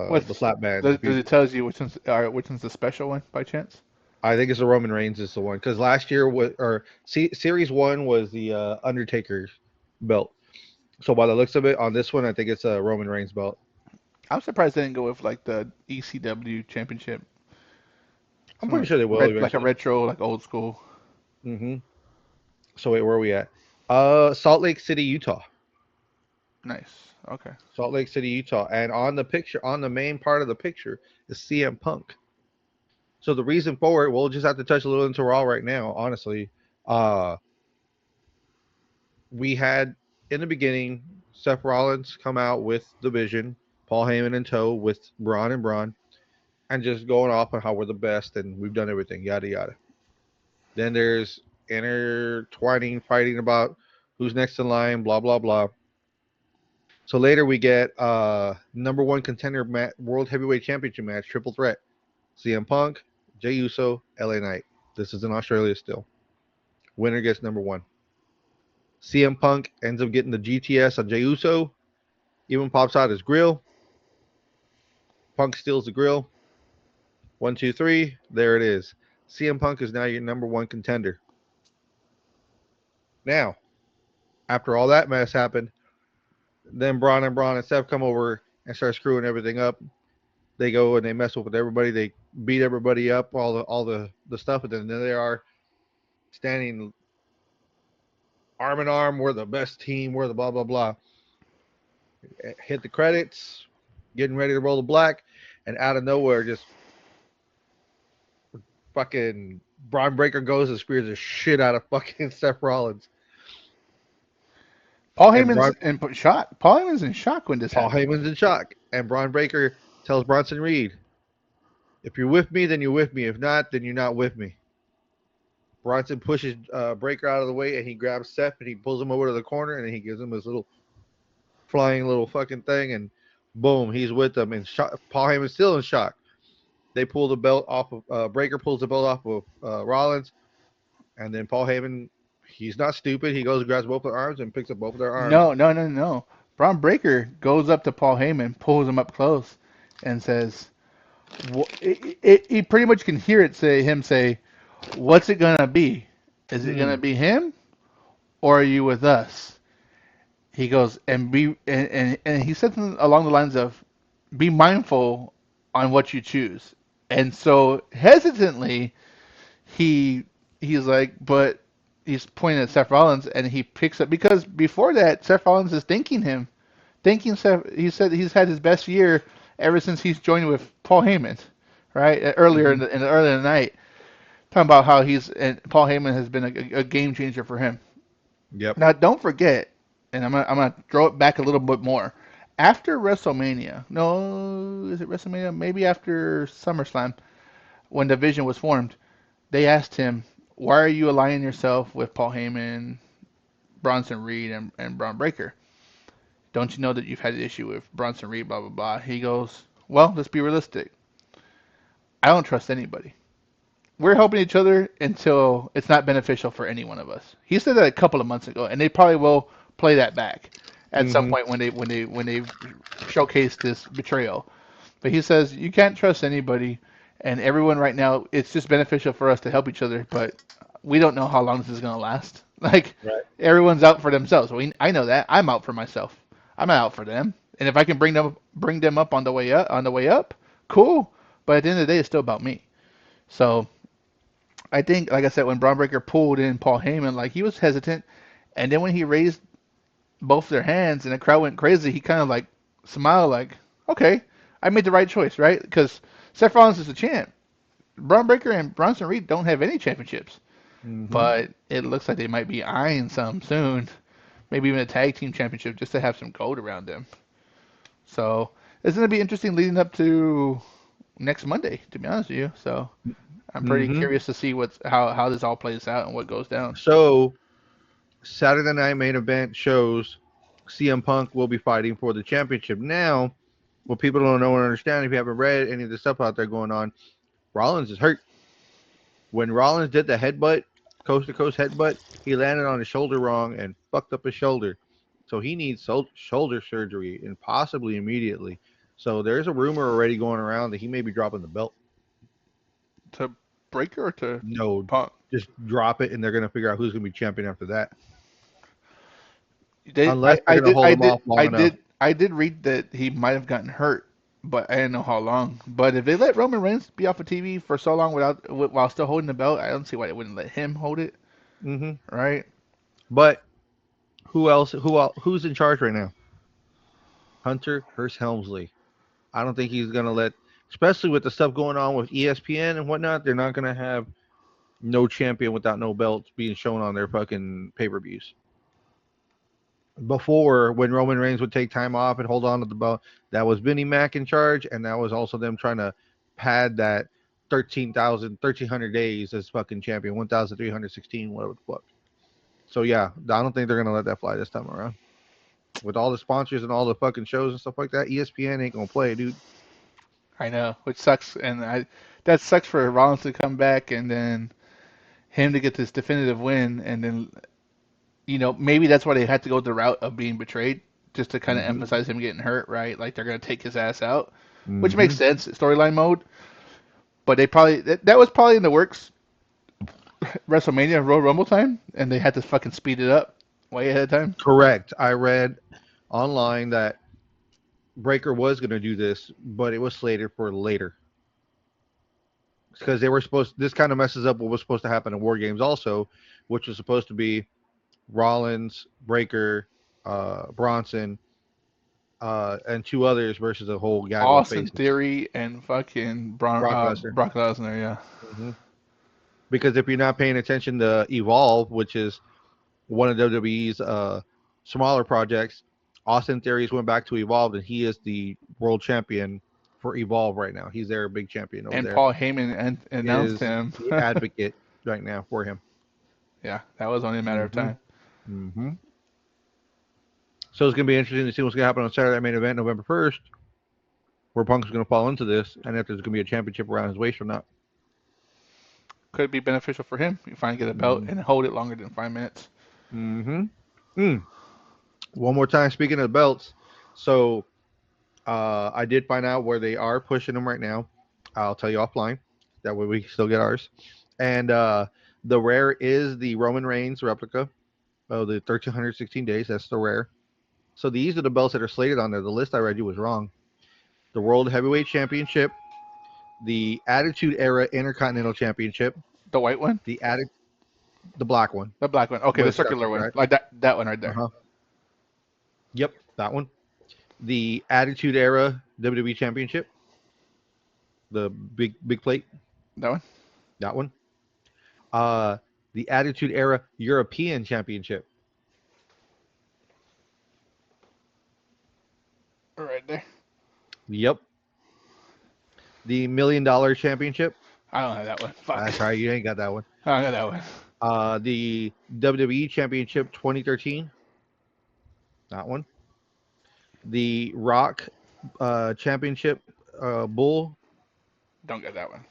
What's slap band does it people. tells you which one's the special one by chance? I think it's the Roman Reigns is the one because last year was or series 1 was the Undertaker's belt. So by the looks of it, on this one, I think it's a Roman Reigns belt. I'm surprised they didn't go with like the ECW championship, I'm something pretty sure they will like a eventually. retro, like old school. hmm So wait, where are we at? Salt Lake City, Utah. Nice. Okay. Salt Lake City, Utah, and on the picture, on the main part of the picture, is CM Punk. So the reason for it, we'll just have to touch a little into Raw right now. Honestly, uh, we had in the beginning Seth Rollins come out with the Vision, Paul Heyman in tow with Braun and Braun, and just going off on how we're the best and we've done everything, yada yada. Then there's intertwining, fighting about who's next in line, blah blah blah. So later we get number one contender world heavyweight championship match, triple threat. CM Punk, Jey Uso, LA Knight. This is in Australia still. Winner gets number one. CM Punk ends up getting the GTS on Jey Uso. Even pops out his grill. Punk steals the grill. One, two, three. There it is. CM Punk is now your number one contender. Now, after all that mess happened, then Braun and Seth come over and start screwing everything up. They go and they mess with everybody. They beat everybody up, all the stuff, and then there they are standing arm in arm. We're the best team. We're the blah blah blah. Hit the credits, getting ready to roll the black, and out of nowhere, just fucking Braun Breaker goes and spears the shit out of fucking Seth Rollins. Paul And Heyman's in shock. Paul Heyman's in shock when this Paul happened. Heyman's in shock. And Braun Breaker tells Bronson Reed, "If you're with me, then you're with me. If not, then you're not with me." Bronson pushes Breaker out of the way, and he grabs Seth and he pulls him over to the corner, and he gives him his little flying little fucking thing, and boom, he's with them. And Paul Heyman's still in shock. They pull the belt off of Breaker, pulls the belt off of Rollins, and then Paul Heyman, he's not stupid. He goes and grabs both their arms and picks up both of their arms. No, no, no, no. Braun Breaker goes up to Paul Heyman, pulls him up close, and says, he pretty much can hear it say him say, "What's it gonna be? Is it gonna Mm, be him or are you with us?" He goes and he said something along the lines of, "Be mindful on what you choose." And so hesitantly, he he's like, but he's pointing at Seth Rollins, and he picks up because before that, Seth Rollins is thanking Seth. He said he's had his best year ever since he's joined with Paul Heyman, right? Earlier hmm in the earlier in the night, talking about how he's and Paul Heyman has been a game changer for him. Yep. Now, don't forget, and I'm gonna throw it back a little bit more. After WrestleMania, no, is it WrestleMania? Maybe after SummerSlam, when the Vision was formed, they asked him, "Why are you aligning yourself with Paul Heyman, Bronson Reed, and Braun Breaker? Don't you know that you've had an issue with Bronson Reed, blah blah blah?" He goes, "Well, let's be realistic. I don't trust anybody. We're helping each other until it's not beneficial for any one of us." He said that a couple of months ago, and they probably will play that back at some Mm-hmm. point when they showcase this betrayal. But he says you can't trust anybody, and everyone right now. It's just beneficial for us to help each other, but we don't know how long this is gonna last. Like Right. everyone's out for themselves. I know that. I'm out for myself. I'm not out for them. And if I can bring them up on the way up, cool. But at the end of the day, it's still about me. So I think, like I said, when Braun Breaker pulled in Paul Heyman, like he was hesitant, and then when he raised both their hands and the crowd went crazy, he kind of like smiled, like, "Okay, I made the right choice, right?" Because Seth Rollins is the champ. Braun Breaker and Bronson Reed don't have any championships, Mm-hmm. but it looks like they might be eyeing some soon. Maybe even a tag team championship just to have some gold around them. So it's going to be interesting leading up to next Monday, to be honest with you. So I'm pretty Mm-hmm. curious to see how this all plays out and what goes down. So Saturday night main event shows CM Punk will be fighting for the championship. Now, what people don't know or understand, if you haven't read any of the stuff out there going on, Rollins is hurt. When Rollins did the headbutt, coast to coast headbutt, he landed on his shoulder wrong and fucked up his shoulder. So he needs shoulder surgery and possibly immediately. So there's a rumor already going around that he may be dropping the belt. To Breaker or to No, Punk? just drop it and they're going to figure out who's going to be champion after that. They, Unless they're I going to did, hold I him did, off long I enough. did, I did read that he might have gotten hurt, but I didn't know how long. But if they let Roman Reigns be off of TV for so long while still holding the belt, I don't see why they wouldn't let him hold it, Hmm. right? But who else? Who's in charge right now? Hunter Hearst Helmsley. I don't think he's going to let, especially with the stuff going on with ESPN and whatnot. They're not going to have no champion without no belts being shown on their fucking pay per views. Before, when Roman Reigns would take time off and hold on to the belt, that was Vinnie Mac in charge, and that was also them trying to pad that 1300 days as fucking champion, 1,316, whatever the fuck. So yeah, I don't think they're gonna let that fly this time around. With all the sponsors and all the fucking shows and stuff like that, ESPN ain't gonna play, dude. I know, which sucks, and that sucks for Rollins to come back and then him to get this definitive win, and then maybe that's why they had to go the route of being betrayed, just to kind of Mm-hmm. emphasize him getting hurt, right? Like they're gonna take his ass out, which Mm-hmm. makes sense storyline mode. But they probably that was probably in the works WrestleMania Royal Rumble time, and they had to fucking speed it up way ahead of time. Correct. I read online that Breaker was gonna do this, but it was slated for later because they were supposed. This kind of messes up what was supposed to happen in War Games also, which was supposed to be Rollins, Breaker, Bronson, and two others versus a whole gaggle of Austin faces. Theory and fucking Brock Lesnar. Brock Lesnar, yeah. Hmm. Because if you're not paying attention to Evolve, which is one of WWE's smaller projects, Austin Theories went back to Evolve, and he is the world champion for Evolve right now. He's their big champion over And there. Paul Heyman announced Is him. the advocate right now for him. Yeah, that was only a matter of Hmm. time. Hmm. So it's gonna be interesting to see what's gonna happen on Saturday main event, November 1st, where Punk's gonna fall into this, and if there's gonna be a championship around his waist or not. Could be beneficial for him. You finally get a belt Mm-hmm. and hold it longer than 5 minutes. Mm-hmm. Mm. One more time, speaking of belts, so I did find out where they are pushing them right now. I'll tell you offline. That way we can still get ours. And the rare is the Roman Reigns replica. Oh, the 1,316 days. That's the rare. So these are the belts that are slated on there. The list I read you was wrong. The World Heavyweight Championship, the Attitude Era Intercontinental Championship, The white one, the atti- the black one the black one. Okay, the with circular one, right? like that one right Uh there. huh. Yep, that one. The Attitude Era WWE Championship, the big plate, That one. that one. Uh, the Attitude Era European Championship. Right there. Yep. The $1 million Championship. I don't have that one. Fuck. That's right. You ain't got that one. I don't got that one. The WWE Championship 2013. That one. The Rock Championship Bull. Don't get that one.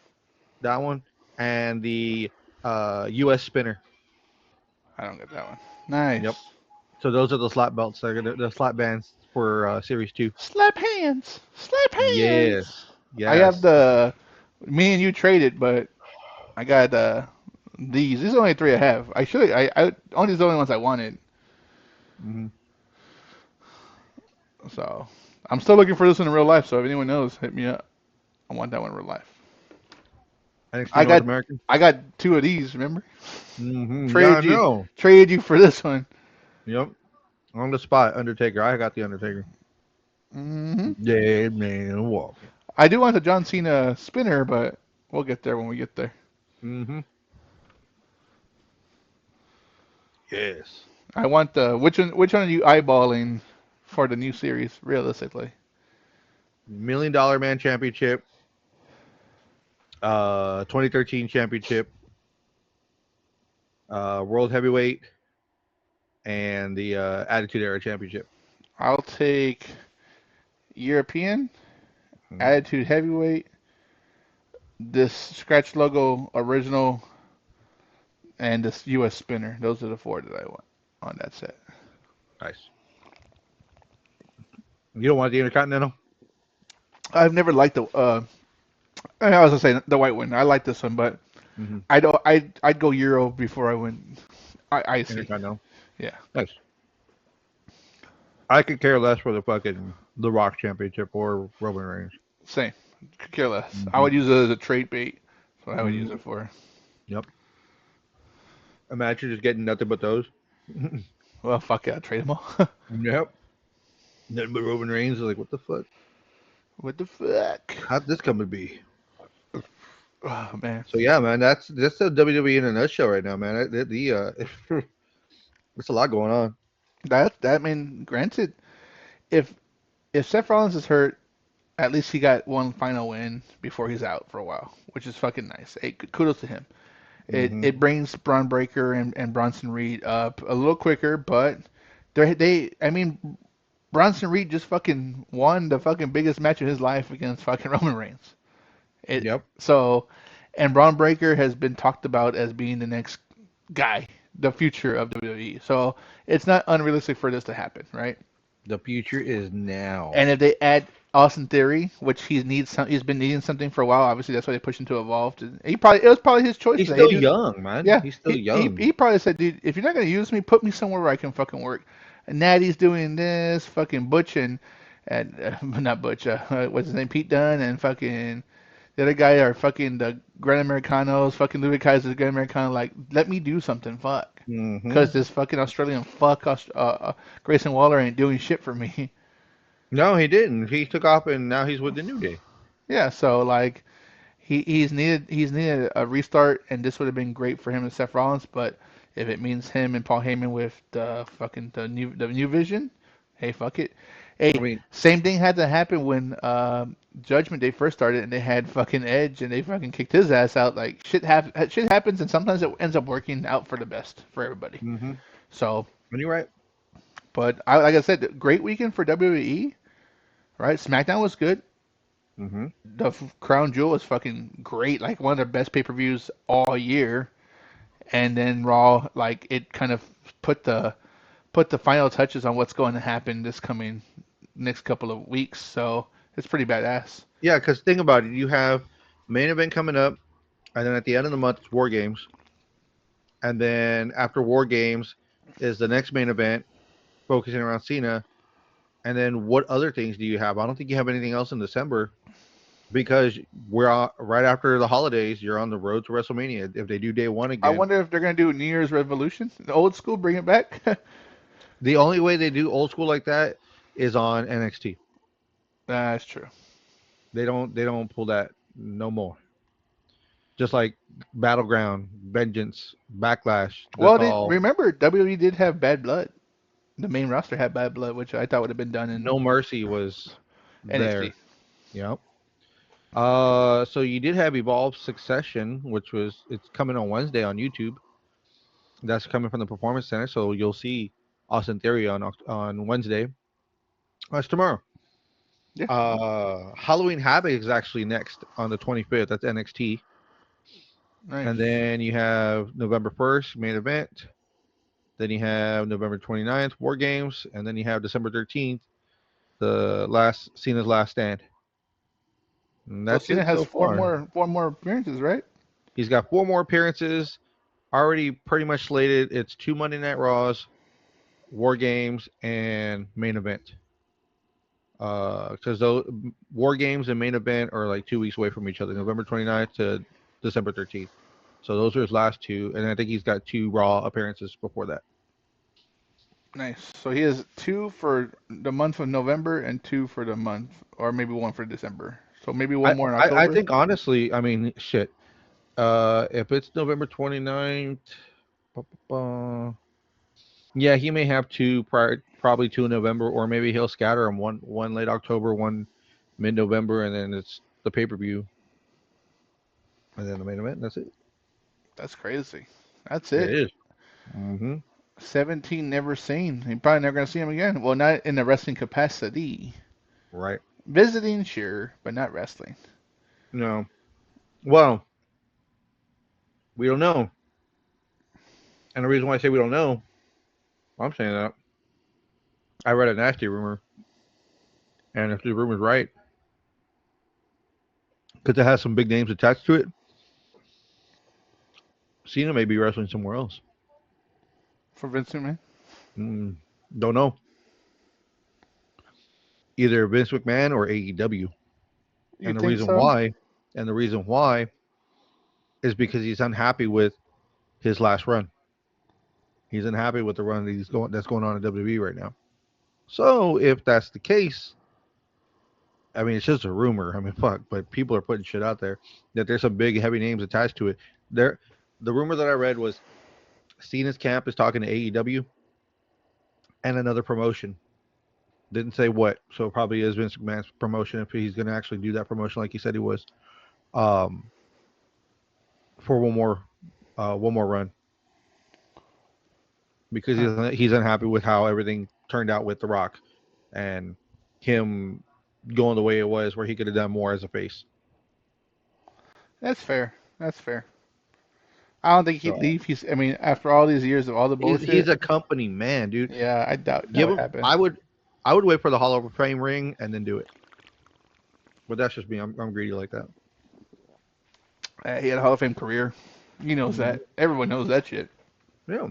That one. And the U.S. Spinner. I don't get that one. Yep. Nice. So those are the slap belts. They're the slap bands for Series 2. Slap hands. Slap hands. Yes. I have Yes. the. Me and you traded, but I got these. These are only three I have. I should. I only these are the only ones I wanted. Hmm. So I'm still looking for this one in real life. So if anyone knows, hit me up. I want that one in real life. NXT I North got American. I got two of these. Remember? Yeah, I Traded you. know. Traded you for this one. Yep. On the spot, Undertaker. I got the Undertaker. Hmm Dead man walking. I do want the John Cena spinner, but we'll get there when we get there. Hmm. Yes. I want the which one are you eyeballing for the new series realistically? $1 million Man Championship. 2013 Championship. World Heavyweight, and the Attitude Era Championship. I'll take European, Mhm. Attitude Heavyweight, this scratch logo original, and this US spinner. Those are the four that I want on that set. Nice. You don't want the Intercontinental? I've never liked the I was gonna say the white one. I like this one, but Hmm. I don't. I'd go Euro before I went. I see. Intercontinental. Yeah, Nice. I could care less for the fucking The Rock Championship or Roman Reigns. same. Could care less. I Hmm. would use it as a trade bait. That's what I would use Hmm. it for. Yep. Imagine just getting nothing but those. Well, fuck it, I'll trade them all. Yep. Nothing but Roman Reigns is like, what the fuck? What the fuck? How'd this come to be? Oh man, So yeah, man, that's the WWE in a nutshell right now, man. There's a lot going on. that I mean, granted, if if Seth Rollins is hurt, at least he got one final win before he's out for a while, which is fucking nice. Hey, kudos to him. Hmm. It brings Braun Breaker and Bronson Reed up a little quicker, but they I mean Bronson Reed just fucking won the fucking biggest match of his life against fucking Roman Reigns. It Yep. so and Braun Breaker has been talked about as being the next guy, the future of WWE. So it's not unrealistic for this to happen, right? The future is now. And if they add Austin Theory, which he's been needing something for a while. Obviously, that's why they pushed him to Evolve. It was probably his choice. He's That, hey, still dude, young, man. yeah, He's still he young. probably said, dude, if you're not gonna use me, put me somewhere where I can fucking work. And Natty's doing this, fucking Butch and not Butch, what's his name, Pete Dunne and fucking the other guy are fucking the Grand Americanos, fucking Louis Kaiser's Grand Americano. Like, let me do something, fuck. Hmm. Because this fucking Australian fuck, Grayson Waller ain't doing shit for me. No, he didn't. He took off, and now he's with the New Day. Yeah, so like he's needed a restart, and this would have been great for him and Seth Rollins. But if it means him and Paul Heyman with the new vision, hey, fuck it. I Hey, mean, same thing had to happen when Judgment Day first started, and they had fucking Edge, and they fucking kicked his ass out. Like shit happens, and sometimes it ends up working out for the best for everybody. hmm, So, and you're right. but like I said, great weekend for WWE. Right, SmackDown was good. Hmm. The Crown Jewel was fucking great, like one of their best pay-per-views all year. And then Raw, like it kind of put the put the final touches on what's going to happen this coming next couple of weeks. So it's pretty badass. Yeah, because think about it. You have main event coming up, and then at the end of the month, it's War Games, and then after War Games is the next main event, focusing around Cena. And then what other things do you have? I don't think you have anything else in December because right after the holidays. You're on the road to WrestleMania. If they do day one I again, wonder if they're gonna do New Year's Revolution, the old school, bring it back. the only way they do old school like that is on NXT. That's true. They don't pull that no more. just like Battleground, Vengeance, Backlash. Well, That's they, all. remember WWE did have Bad Blood. The main roster had Bad Blood, which I thought would have been done in No Mercy was NXT. there. Yep. So you did have Evolve Succession, which was it's coming on Wednesday on YouTube. That's coming from the Performance Center, so you'll see Austin Theory on Wednesday. That's tomorrow. Yeah. Halloween Havoc is actually next on the 25th. That's NXT. And Nice. then you have November 1st, main event. Then you have November 29th, War Games. And then you have December 13th, the last Cena's Last Stand. And So that's Cena it has so far. four more appearances, right? He's got four more appearances already pretty much slated. It's two Monday Night Raws, War Games, and main event. Because those War Games and main event are like 2 weeks away from each other, November 29th to December 13th. So those are his last two, and I think he's got two Raw appearances before that. Nice. So he has two for the month of November and two for the month, or maybe one for December. So maybe one I, more in I October. think honestly, I mean, shit. If it's November 29th, yeah, he may have two prior, probably two in November, or maybe he'll scatter them one late October, one mid November, and then it's the pay per view, and then the main event. And that's it. That's crazy. That's It it. is. Mm-hmm. 17 never seen. You're probably never gonna see him again. Well, not in the wrestling capacity. Right. Visiting, sure, but not wrestling. No. Well, we don't know, and the reason why I say we don't know, I'm saying that I read a nasty rumor, and if the rumor's right, because it has some big names attached to it, Cena may be wrestling somewhere else. For Vince McMahon? Mm, don't know. Either Vince McMahon or AEW. You And the think reason so? why, and the reason why is because he's unhappy with his last run. He's unhappy with the run that's going on in WWE right now. So if that's the case, I mean it's just a rumor. I mean fuck, but people are putting shit out there that there's some big heavy names attached to it. There, the rumor that I read was Cena's camp is talking to AEW and another promotion. Didn't say what, so it probably is Vince McMahon's promotion if he's going to actually do that promotion like he said he was. Um, for one more run because Huh. he's unhappy with how everything turned out with The Rock and him going the way it was, where he could have done more as a face. That's fair. That's fair. I don't think he'd So leave. I mean, after all these years of all the he's bullshit, a company man, dude. yeah, I doubt that Give would him. happen. I would wait for the Hall of Fame ring and then do it. But that's just me. I'm greedy like that. He had a Hall of Fame career. He knows Hmm. that. Everyone knows that shit. Yeah,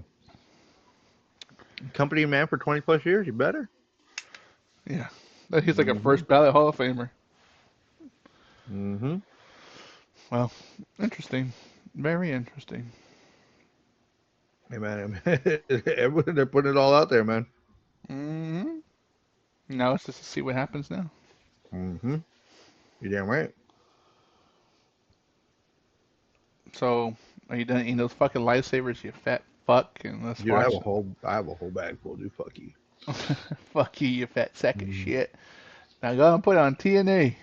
company man for 20 plus years. You better. Yeah. That he's like a Hmm. first ballot Hall of Famer. Hmm. Well, interesting. Very interesting. Hey man, they're putting it all out there, man. hmm Now it's just to see what happens now. Hmm. You damn right. So, are you done eating those fucking lifesavers, you fat fuck? And let's Dude, watch. I have a whole bag full, dude. Fuck you. Fuck you, you fat sack of Mm. shit. Now go and put on TNA.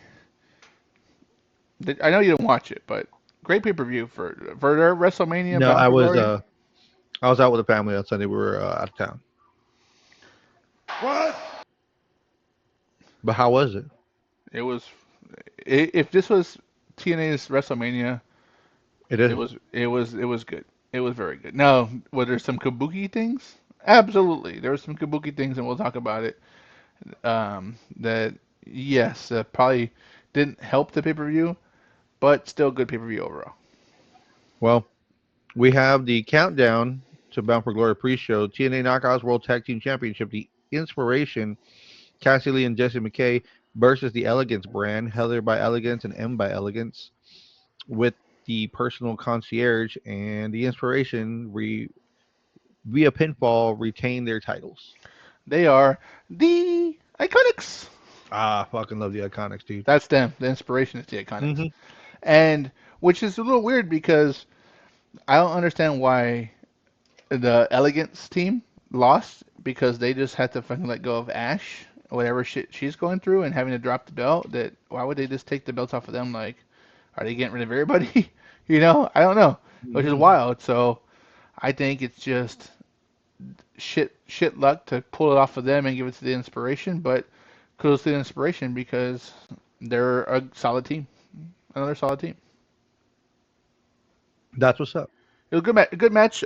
I know you didn't watch it, but great pay per view for their WrestleMania No, Bound for Glory. I was out with the family on Sunday. We were out of town. What? But how was it? It was. If this was TNA's WrestleMania, It it is. was good. It was very good. Now, were there some kabuki things? Absolutely, there were some kabuki things, and we'll talk about it. That yes, probably didn't help the pay per view, but still good pay per view overall. Well, we have the countdown to Bound for Glory pre-show. TNA Knockouts World Tag Team Championship. The Inspiration, Cassie Lee and Jesse McKay versus the Elegance brand, Heather by Elegance and M by Elegance, with the personal concierge and the Inspiration via pinfall retain their titles. They are the Iconics. Ah, fucking love the Iconics, dude. That's them. The inspiration is the Iconics. Hmm. And which is a little weird because I don't understand why the Elegance team lost because they just had to fucking let go of Ash, whatever shit she's going through, and having to drop the belt. That why would they just take the belts off of them? Like, are they getting rid of everybody? I don't know, which is Mhm. wild. So I think it's just shit luck to pull it off of them and give it to the Inspiration, but kudos to the Inspiration because they're a solid team, another solid team. That's what's up. It was a good match.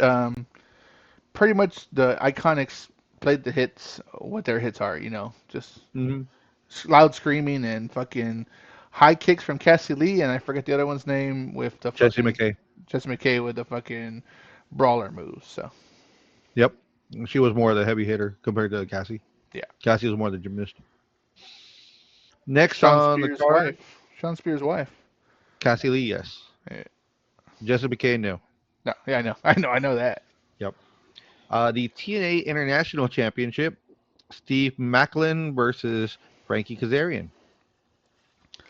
Pretty much the Iconics played the hits, what their hits are, just Hmm. loud screaming and fucking high kicks from Cassie Lee, and I forget the other one's name with the Jesse fucking McKay. Jesse McKay with the fucking brawler moves. So Yep. She was more the heavy hitter compared to Cassie. yeah, Cassie was more the gymnast. Next Sean on the Spears' card, wife, Sean Spears' wife. Cassie Lee, yes. Yeah, Jesse McKay, no. no, yeah, I know that. Yep. The TNA International Championship, Steve Macklin versus Frankie Kazarian.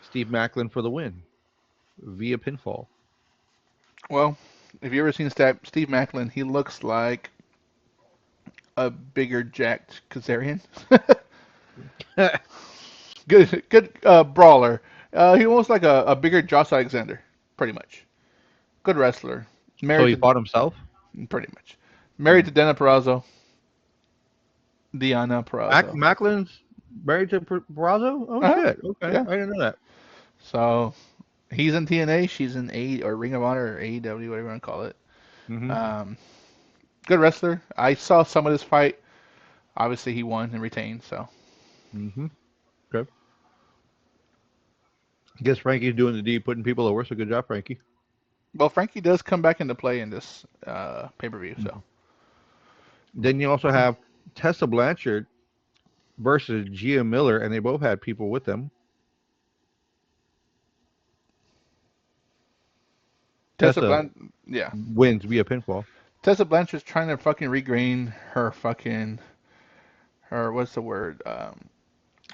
Steve Macklin for the win via pinfall. Well, if you ever seen Steve Macklin, he looks like a bigger jacked Kazarian. Good brawler. He almost like a bigger Josh Alexander, pretty much. Good wrestler. So Married he to fought himself. pretty much. Married to Diana Perrazzo. Macklin's married to Brazo. Oh Uh-huh. shit. Okay, Yeah. I didn't know that. So he's in TNA. She's in A or Ring of Honor or AEW, whatever you want to call it. Hmm. Um, good wrestler. I saw some of this fight. Obviously, he won and retained. So, Hmm. Okay. I guess Frankie's doing the deed, putting people over. So good job, Frankie. well, Frankie does come back into play in this pay-per-view. So, Mhm. Then you also have Tessa Blanchard versus Gia Miller, and they both had people with them. Tessa Tessa Blanchard, yeah, wins via pinfall. Tessa Blanchard's trying to fucking regain her fucking her what's the word?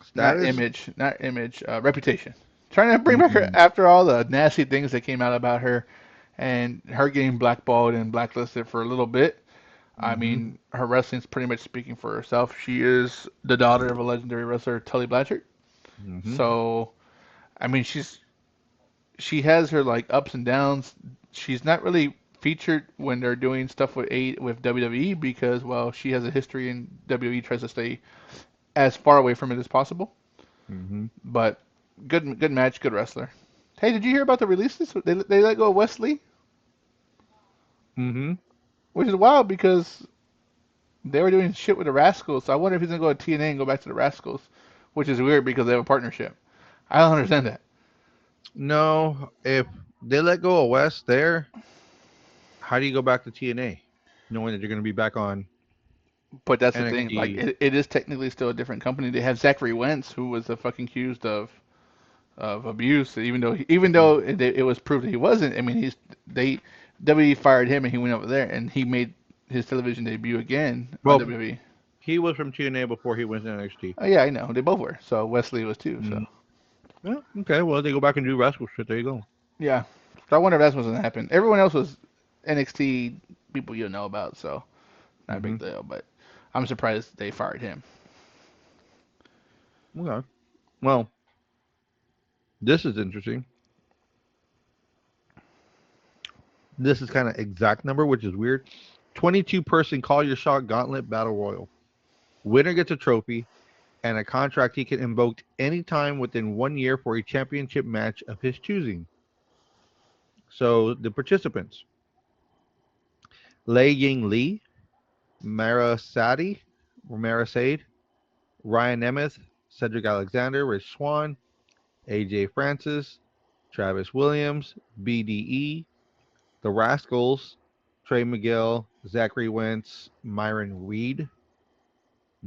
Status. Not image, reputation. Trying to bring back her Mm-hmm. after all the nasty things that came out about her and her getting blackballed and blacklisted for a little bit. I Mm-hmm. mean, her wrestling's pretty much speaking for herself. She is the daughter of a legendary wrestler, Tully Blanchard. Mm-hmm. So, I mean, she has her like ups and downs. She's not really featured when they're doing stuff with WWE because well, she has a history and WWE tries to stay as far away from it as possible. Mm-hmm. But good match, good wrestler. Hey, did you hear about the releases? They let go of Wesley, Mm-hmm. which is wild because they were doing shit with the Rascals. So I wonder if he's gonna go to TNA and go back to the Rascals, which is weird because they have a partnership. I don't understand that. No, if they let go of West there, how do you go back to TNA, knowing that you're going to be back on But that's the thing. Like NXT? it is technically still a different company. They have Zachary Wentz, who was fucking accused of abuse, even though it was proved that he wasn't. I mean, they WWE fired him and he went over there and he made his television debut again on Well, WWE. he was from TNA before he went to NXT. Oh yeah, I know. They both were. So Wesley was too. So Mm. Yeah, okay, well, they go back and do Rascal shit. There you go. yeah. So I wonder if that's what's gonna happen. Everyone else was NXT people you know about, so not a Mm-hmm. big deal. But I'm surprised they fired him. Okay. Well, this is interesting. This is kind of exact number, which is weird. 22-person Call Your Shot Gauntlet Battle Royal. Winner gets a trophy and a contract he can invoke anytime within 1 year for a championship match of his choosing. So the participants: Lei Ying Lee, Mara Sadi, Mara Sade, Ryan Nemeth, Cedric Alexander, Rich Swan, AJ Francis, Travis Williams, BDE, The Rascals, Trey Miguel, Zachary Wentz, Myron Reed,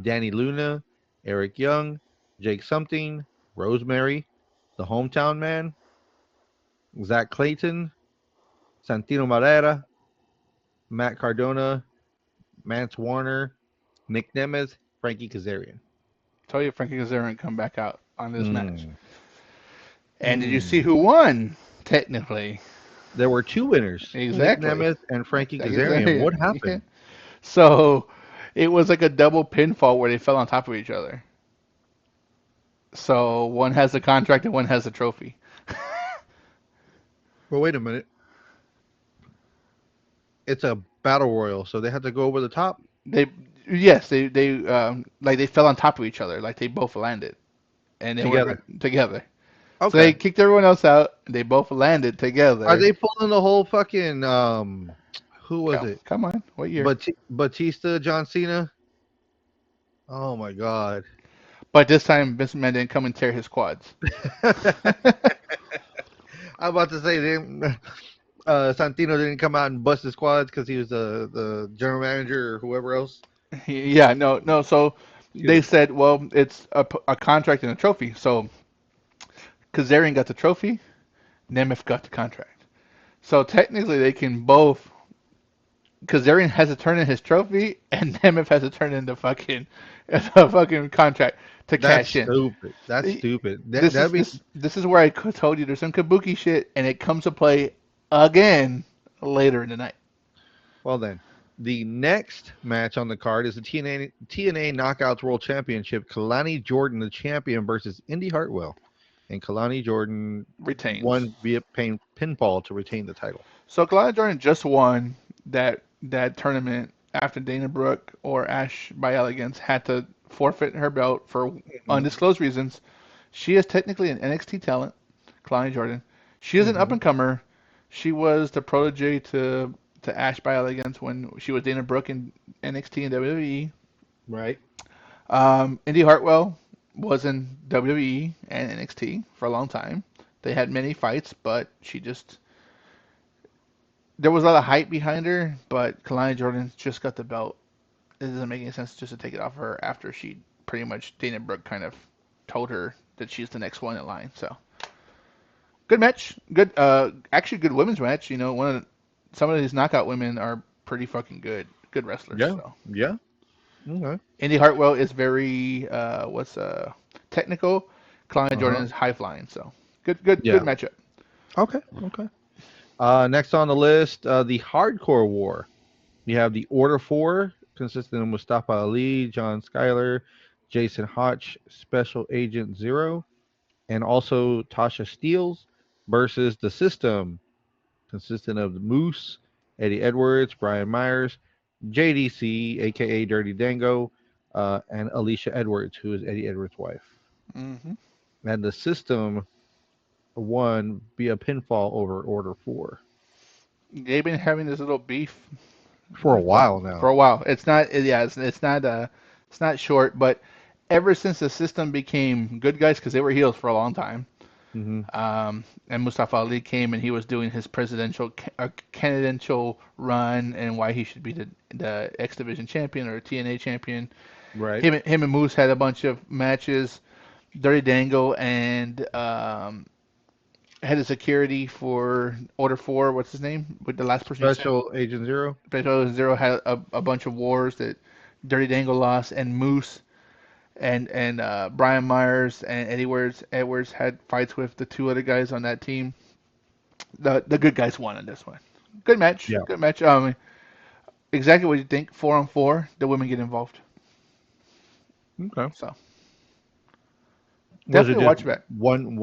Danny Luna, Eric Young, Jake Something, Rosemary, The Hometown Man, Zach Clayton, Santino Marrera, Matt Cardona, Mance Warner, Nick Nemeth, Frankie Kazarian. Tell you Frankie Kazarian come back out on this match. Mm. And did you see Mm. who won? technically. There were two winners, Nick Exactly. Nemeth and Frankie I guess, Kazarian. What yeah. happened? So it was like a double pinfall where they fell on top of each other. So one has the contract and one has the trophy. Well, wait a minute. It's a battle royal, so they had to go over the top They yes, they like they fell on top of each other, like they both landed and they were together. together. So they Okay. kicked everyone else out. They both landed Are together. they pulling the whole fucking who was Come, it? come on, what year? Batista, John Cena? Oh my god. But this time Vince McMahon didn't come and tear his quads. I'm about to say they Santino didn't come out and bust his quads because he was the general manager or whoever else. Yeah, no, no. So Excuse they me. said, well, it's a contract and a trophy. So Kazarian got the trophy, Nemeth got the contract. So technically, they can both. Kazarian has to turn in his trophy, and Nemeth has to turn in the fucking contract to That's cash in. stupid. That's stupid. This is That'd be this is where I told you there's some kabuki shit, and it comes to play again later in the night. well then. The next match on the card is the TNA Knockouts World Championship. Kalani Jordan, the champion, versus Indy Hartwell, and Kalani Jordan Retains. won via pinfall to retain the title. So Glenn Jordan just won that tournament after Dana Brooke or Ash by Elegance had to forfeit her belt for Hmm. undisclosed reasons. She is technically an NXT talent, Kalani Jordan. She is an up Hmm. and comer. She was the protege to Ash by Elegance when she was Dana Brooke in NXT and WWE. Right. Indy Hartwell was in WWE and NXT for a long time. They had many fights, but she just there was a lot of hype behind her. But Kalani Jordan just got the belt. It doesn't make any sense just to take it off her after she pretty much Dana Brooke kind of told her that she's the next one in line. So good match, good actually good women's match. You know, some of these knockout women are pretty fucking good wrestlers. Yeah. So Yeah. Okay. Indy Hartwell is very what's technical. Kalani Uh Jordan huh. is high flying. So good Yeah. matchup. Okay. Okay. Next on the list, the Hardcore War. You have the Order 4, consisting of Mustafa Ali, John Schuyler, Jason Hotch, Special Agent Zero, and also Tasha Steeles versus the System, consisting of the Moose, Eddie Edwards, Brian Myers, JDC, aka Dirty Dango, and Alicia Edwards, who is Eddie Edwards' wife. Hmm. And the System won via pinfall over Order 4 They've been having this little beef for a while for now. a while. It's not yeah, it's not short, but ever since the system became good guys because they were heels for a long time. Hmm. And Mustafa Ali came and he was doing his presidential run and why he should be the X Division champion or TNA champion. Right. Him and Moose had a bunch of matches. Dirty Dango and head of security for Order 4, what's his name? With the last person you said? Special Agent Zero. Pedro Zero had a bunch of wars that Dirty Dango lost, and Moose and Brian Myers and Eddie Edwards had fights with the two other guys on that team. The good guys won on this one. Good match. Yeah. Good match. Exactly what you think. 4-on-4. The women get involved. Okay. So Was it definitely just watch that. one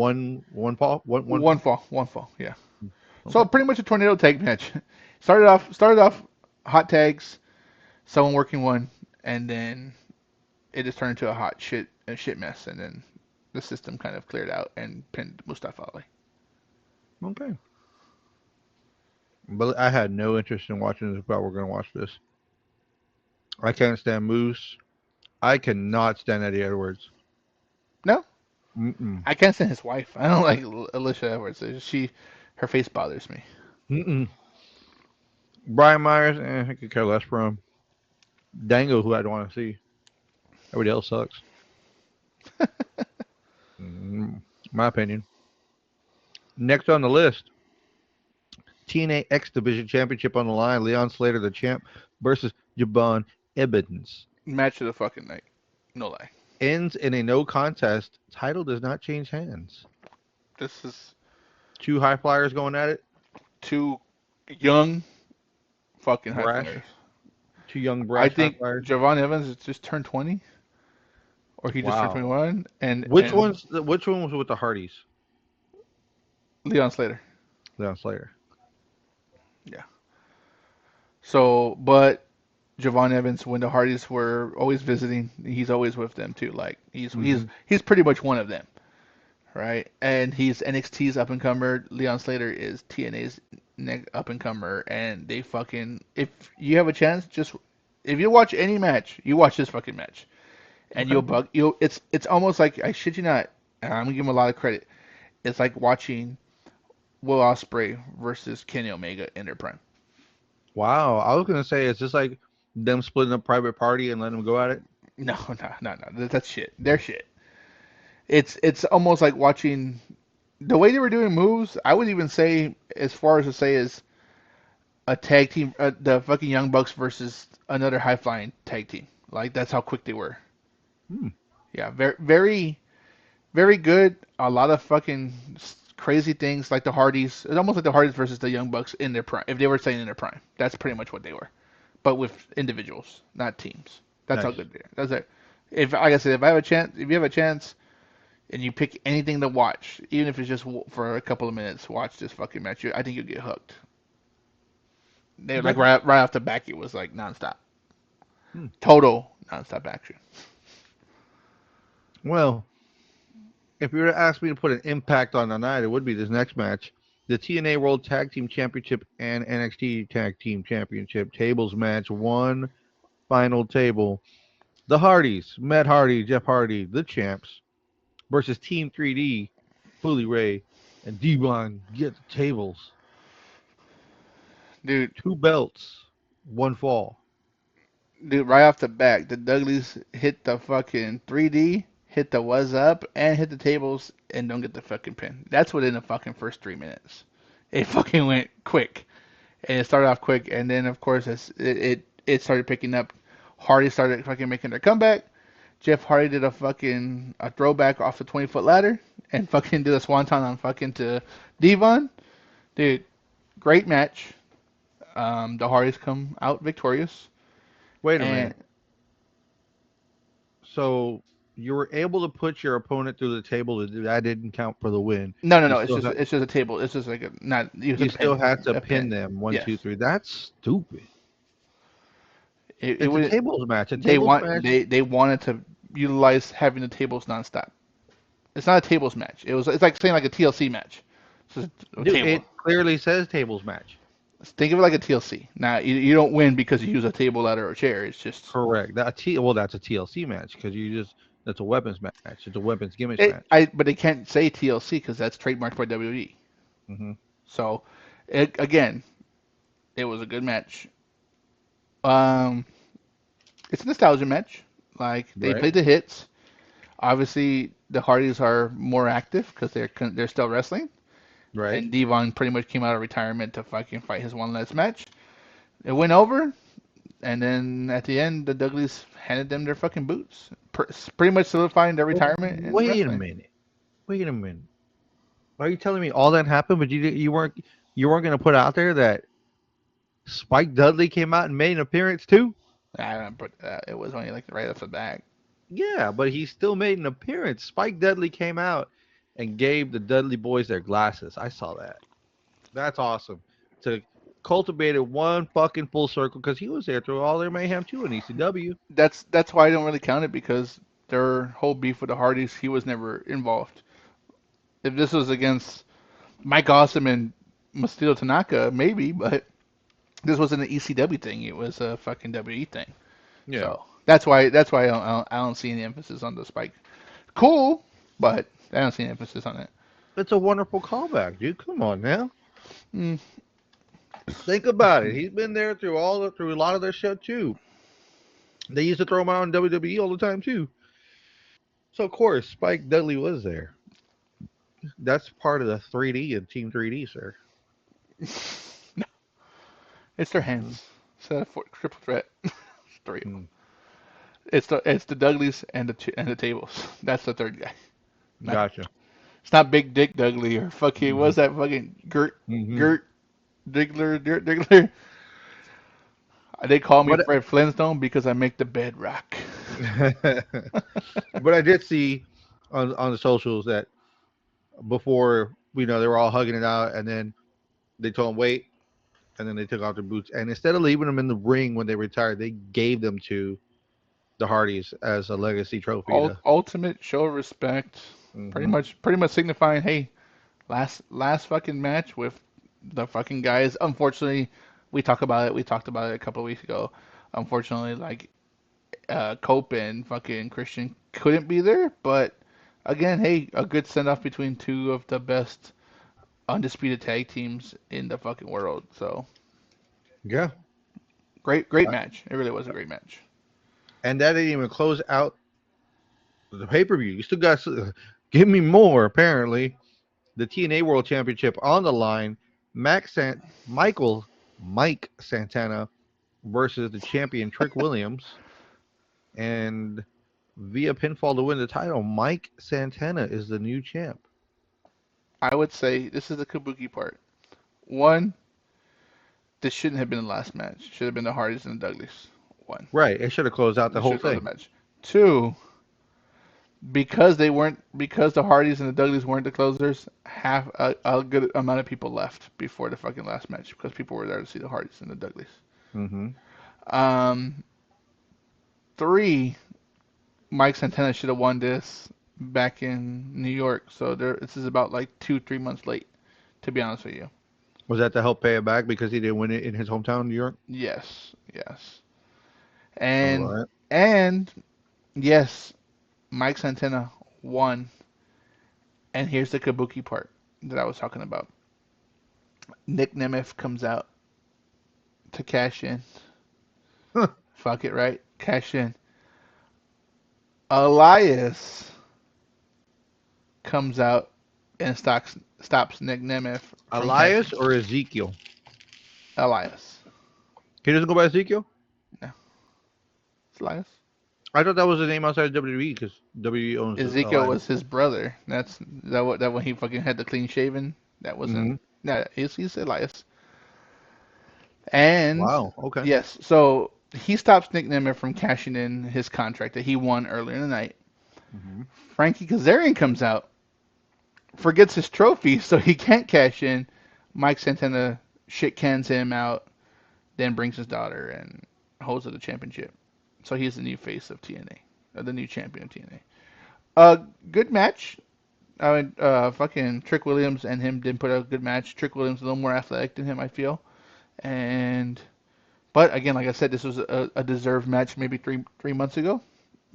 fall? One One fall? fall. One fall. Yeah. So Okay. pretty much a tornado tag match. Started off hot tags, someone working one, and then it just turned into a shit mess, and then the system kind of cleared out and pinned Mustafa Ali. Okay. But I had no interest in watching this, but we're gonna watch this. I can't stand Moose. I cannot stand Eddie Edwards. No, Mm-mm. I can't stand his wife. I don't like Alicia Edwards. Her face bothers me. Mm-mm. Brian Myers, I could care less for him. Dango, who I'd want to see. Everybody else sucks. Mm, my opinion. Next on the list, TNA X Division Championship on the line. Leon Slater, the champ, versus Jabon Evans. Match of the fucking night. No lie. Ends in a no contest. Title does not change hands. This is Two high flyers going at it. Two young fucking high Brash. flyers. Two young I brash high think flyers. Javon Evans has just turned 20, or he just turned Wow. 21, and Which one's which one was with the Hardys? Leon Slater. Leon Slater. Yeah. So, but Javon Evans, when the Hardys were always visiting, he's always with them too. Like Hmm. he's pretty much one of them, right? And he's NXT's up and comer. Leon Slater is TNA's up and comer, and they fucking if you have a chance, just if you watch any match, you watch this fucking match, and Okay. you'll it's almost like I shit you not, and I'm gonna give him a lot of credit. It's like watching Will Ospreay versus Kenny Omega in their prime. Wow. I was gonna say it's just like them splitting a private party and letting them go at it. No, no. That's shit. They're shit. It's almost like watching the way they were doing moves. I would even say, as far as to say, is a tag team, the fucking Young Bucks versus another high flying tag team. Like that's how quick they were. Hmm. Yeah, very good. A lot of fucking crazy things like the Hardys. It's almost like the Hardys versus the Young Bucks in their prime. If they were saying in their prime, that's pretty much what they were, but with individuals, not teams. That's how Nice. good they are. That's it. If like I said, if I have a chance, if you have a chance, and you pick anything to watch, even if it's just for a couple of minutes, watch this fucking match. I think you'll get hooked. They like Okay. right off the back, it was like nonstop, Hmm. total nonstop action. Well, if you were to ask me to put an impact on the night, it would be this next match. The TNA World Tag Team Championship and NXT Tag Team Championship tables match. One final table. The Hardys, Matt Hardy, Jeff Hardy, the champs, versus Team 3D, Bully Ray, and D-Von get the tables. Dude, Two belts, one fall. right off the back, the Dudleys hit the fucking 3D, hit the was up, and hit the tables, and don't get the fucking pin. That's within the fucking first 3 minutes. It fucking went quick, and it started off quick, and then of course it started picking up. Hardy started fucking making their comeback. Jeff Hardy did a throwback off the 20-foot ladder and fucking did a swanton on fucking to Devon. Dude, great match. The Hardys come out victorious. Wait a And minute. So you were able to put your opponent through the table. That didn't count for the win. You no, still had it's just a table. It's just like a not it was you still had to a pin pin. them one, Yes, two, three. That's stupid. it It's a was tables match. A tables match. they wanted to utilize having the tables nonstop. It's not a tables match. It's like saying like a TLC match. It's just a Dude, table. it clearly says tables match. Think of it like a TLC. Now you don't win because you use a table, ladder, or chair. It's just Correct. Well, that's a TLC match because that's a weapons match. It's a weapons gimmicks match. but they can't say TLC because that's trademarked by WWE. Hmm. So, again, it was a good match. Um, it's a nostalgia match. Like they Right. played the hits. Obviously, the Hardys are more active because they're still wrestling. Right. And Devon pretty much came out of retirement to fucking fight his one last match. It went over, and then at the end, the Dudleys handed them their fucking boots, pretty much solidifying their Well, retirement in wait a wrestling. minute. Wait a minute. Are you telling me all that happened, but you weren't going to put out there that Spike Dudley came out and made an appearance too? I don't know, but it was only like right off the back. Yeah, but he still made an appearance. Spike Dudley came out and gave the Dudley boys their glasses. I saw that. That's awesome. To cultivate it one fucking full circle because he was there through all their mayhem too in ECW. That's why I don't really count it because their whole beef with the Hardys, he was never involved. If this was against Mike Awesome and Masito Tanaka, maybe, but this wasn't an ECW thing. It was a fucking WE thing. Yeah. So that's why I don't see any emphasis on the Spike. Cool, but I don't see any emphasis on it. It's a wonderful callback, dude. Come on now. Mm. Think about it. He's been there through a lot of their shit too. They used to throw him out in WWE all the time too. So of course Spike Dudley was there. That's part of the 3D and Team 3D, sir. No, it's their Mm, hands. It's a triple threat. Three of them. mm. It's the Dudleys and the tables. That's the third guy. Not Gotcha. It's not Big Dick Dudley or fucking Hmm. what's that fucking Hmm. Gert Dirt Diggler. They call me But Fred Flintstone because I make the bed rock. but I did see on the socials that before they were all hugging it out, and then they told him wait, and then they took off their boots, and instead of leaving them in the ring when they retired, they gave them to the Hardys as a legacy trophy to. Ultimate show of respect. Hmm. Pretty much signifying, hey, last fucking match with the fucking guys. Unfortunately, we talked about it. We talked about it a couple of weeks ago. Unfortunately, like Cope and fucking Christian couldn't be there, but again, hey, a good send off between two of the best undisputed tag teams in the fucking world. So Yeah, great match. It really was a great match. and that didn't even close out the pay per view. You still got give me more. Apparently, the TNA World Championship on the line. Michael Mike Santana versus the champion Trick Williams, and via pinfall to win the title. Mike Santana is the new champ. I would say this is the kabuki part. One, this shouldn't have been the last match. Should have been the Hardys and the Dudleys. One, Right, it should have closed out the this whole should have closed the thing. match. Two, because the Hardys and the Dudleys weren't the closers, half a good amount of people left before the fucking last match because people were there to see the Hardys and the Dudleys. Hmm. Um, Three, Mike Santana should have won this back in New York, so this is about like 2 3 months late, to be honest with you. Was that to help pay it back because he didn't win it in his hometown, New York? Yes, yes, All and right. and yes, Mike Santana won, and here's the kabuki part that I was talking about. Nick Nemeth comes out to cash in. Fuck it, right? Cash in. Elias comes out and stops Nick Nemeth from Elias cashing. or Ezekiel? Elias. He doesn't go by Ezekiel. No, it's Elias. I thought that was the name outside of WWE because WWE owns Ezekiel Elias. was his brother. That when he fucking had the clean shaven. That wasn't. Hmm. No, he's Elias. And Wow. Okay. yes, so he stops Nick Nemeth from cashing in his contract that he won earlier in the night. Hmm. Frankie Kazarian comes out, forgets his trophy, so he can't cash in. Mike Santana shit cans him out, then brings his daughter and holds the championship. So he's the new face of TNA, the new champion of TNA. Good match. I mean, fucking Trick Williams and him didn't put out a good match. Trick Williams a little more athletic than him, I feel. And but again, like I said, this was a deserved match maybe three months ago.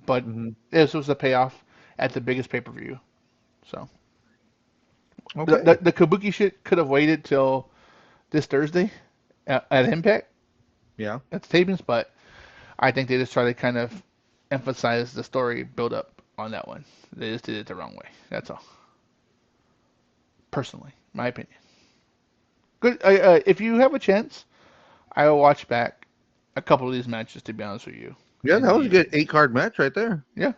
But Hmm. this was the payoff at the biggest pay per view. So Okay. the Kabuki shit could have waited till this Thursday at Impact Yeah. at the tapings, but I think they just try to kind of emphasize the story build up on that one. They just did it the wrong way. That's all. Personally, my opinion. Good. If you have a chance, I will watch back a couple of these matches. To be honest with you, Yeah, and that was a good 8 card match right there. yeah,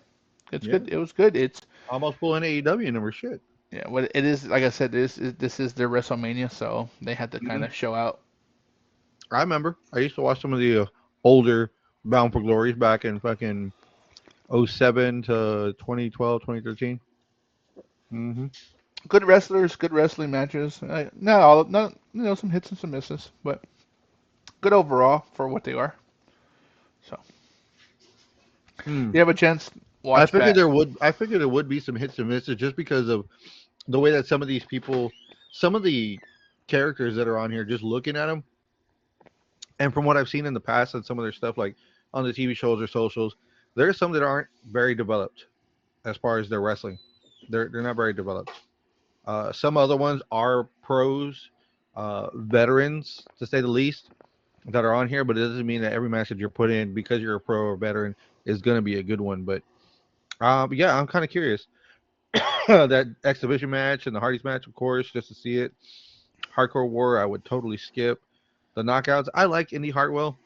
it's Yeah. good. It was good. It's Almost pulling AEW number shit. yeah. What it is, like I said, this is their WrestleMania, so they had to kind Hmm. of show out. I remember. I used to watch some of the older Bound for Glories back in fucking '07 to 2012, 2013. Mm-hmm. Good wrestlers, good wrestling matches. Not all, not some hits and some misses, but good overall for what they are. So, Hmm. you have a chance, I watch figured back. there would. I figured there would be some hits and misses just because of the way that some of these people, some of the characters that are on here, just looking at them, and from what I've seen in the past and some of their stuff, like on the TV shows or socials, there's some that aren't very developed as far as their wrestling. They're not very developed. Some other ones are pros, veterans to say the least, that are on here, but it doesn't mean that every match that you're put in because you're a pro or veteran is going to be a good one. But yeah, I'm kind of curious. That exhibition match and the Hardys match, of course, just to see it. Hardcore War, I would totally skip. The knockouts, I like Indy Hartwell.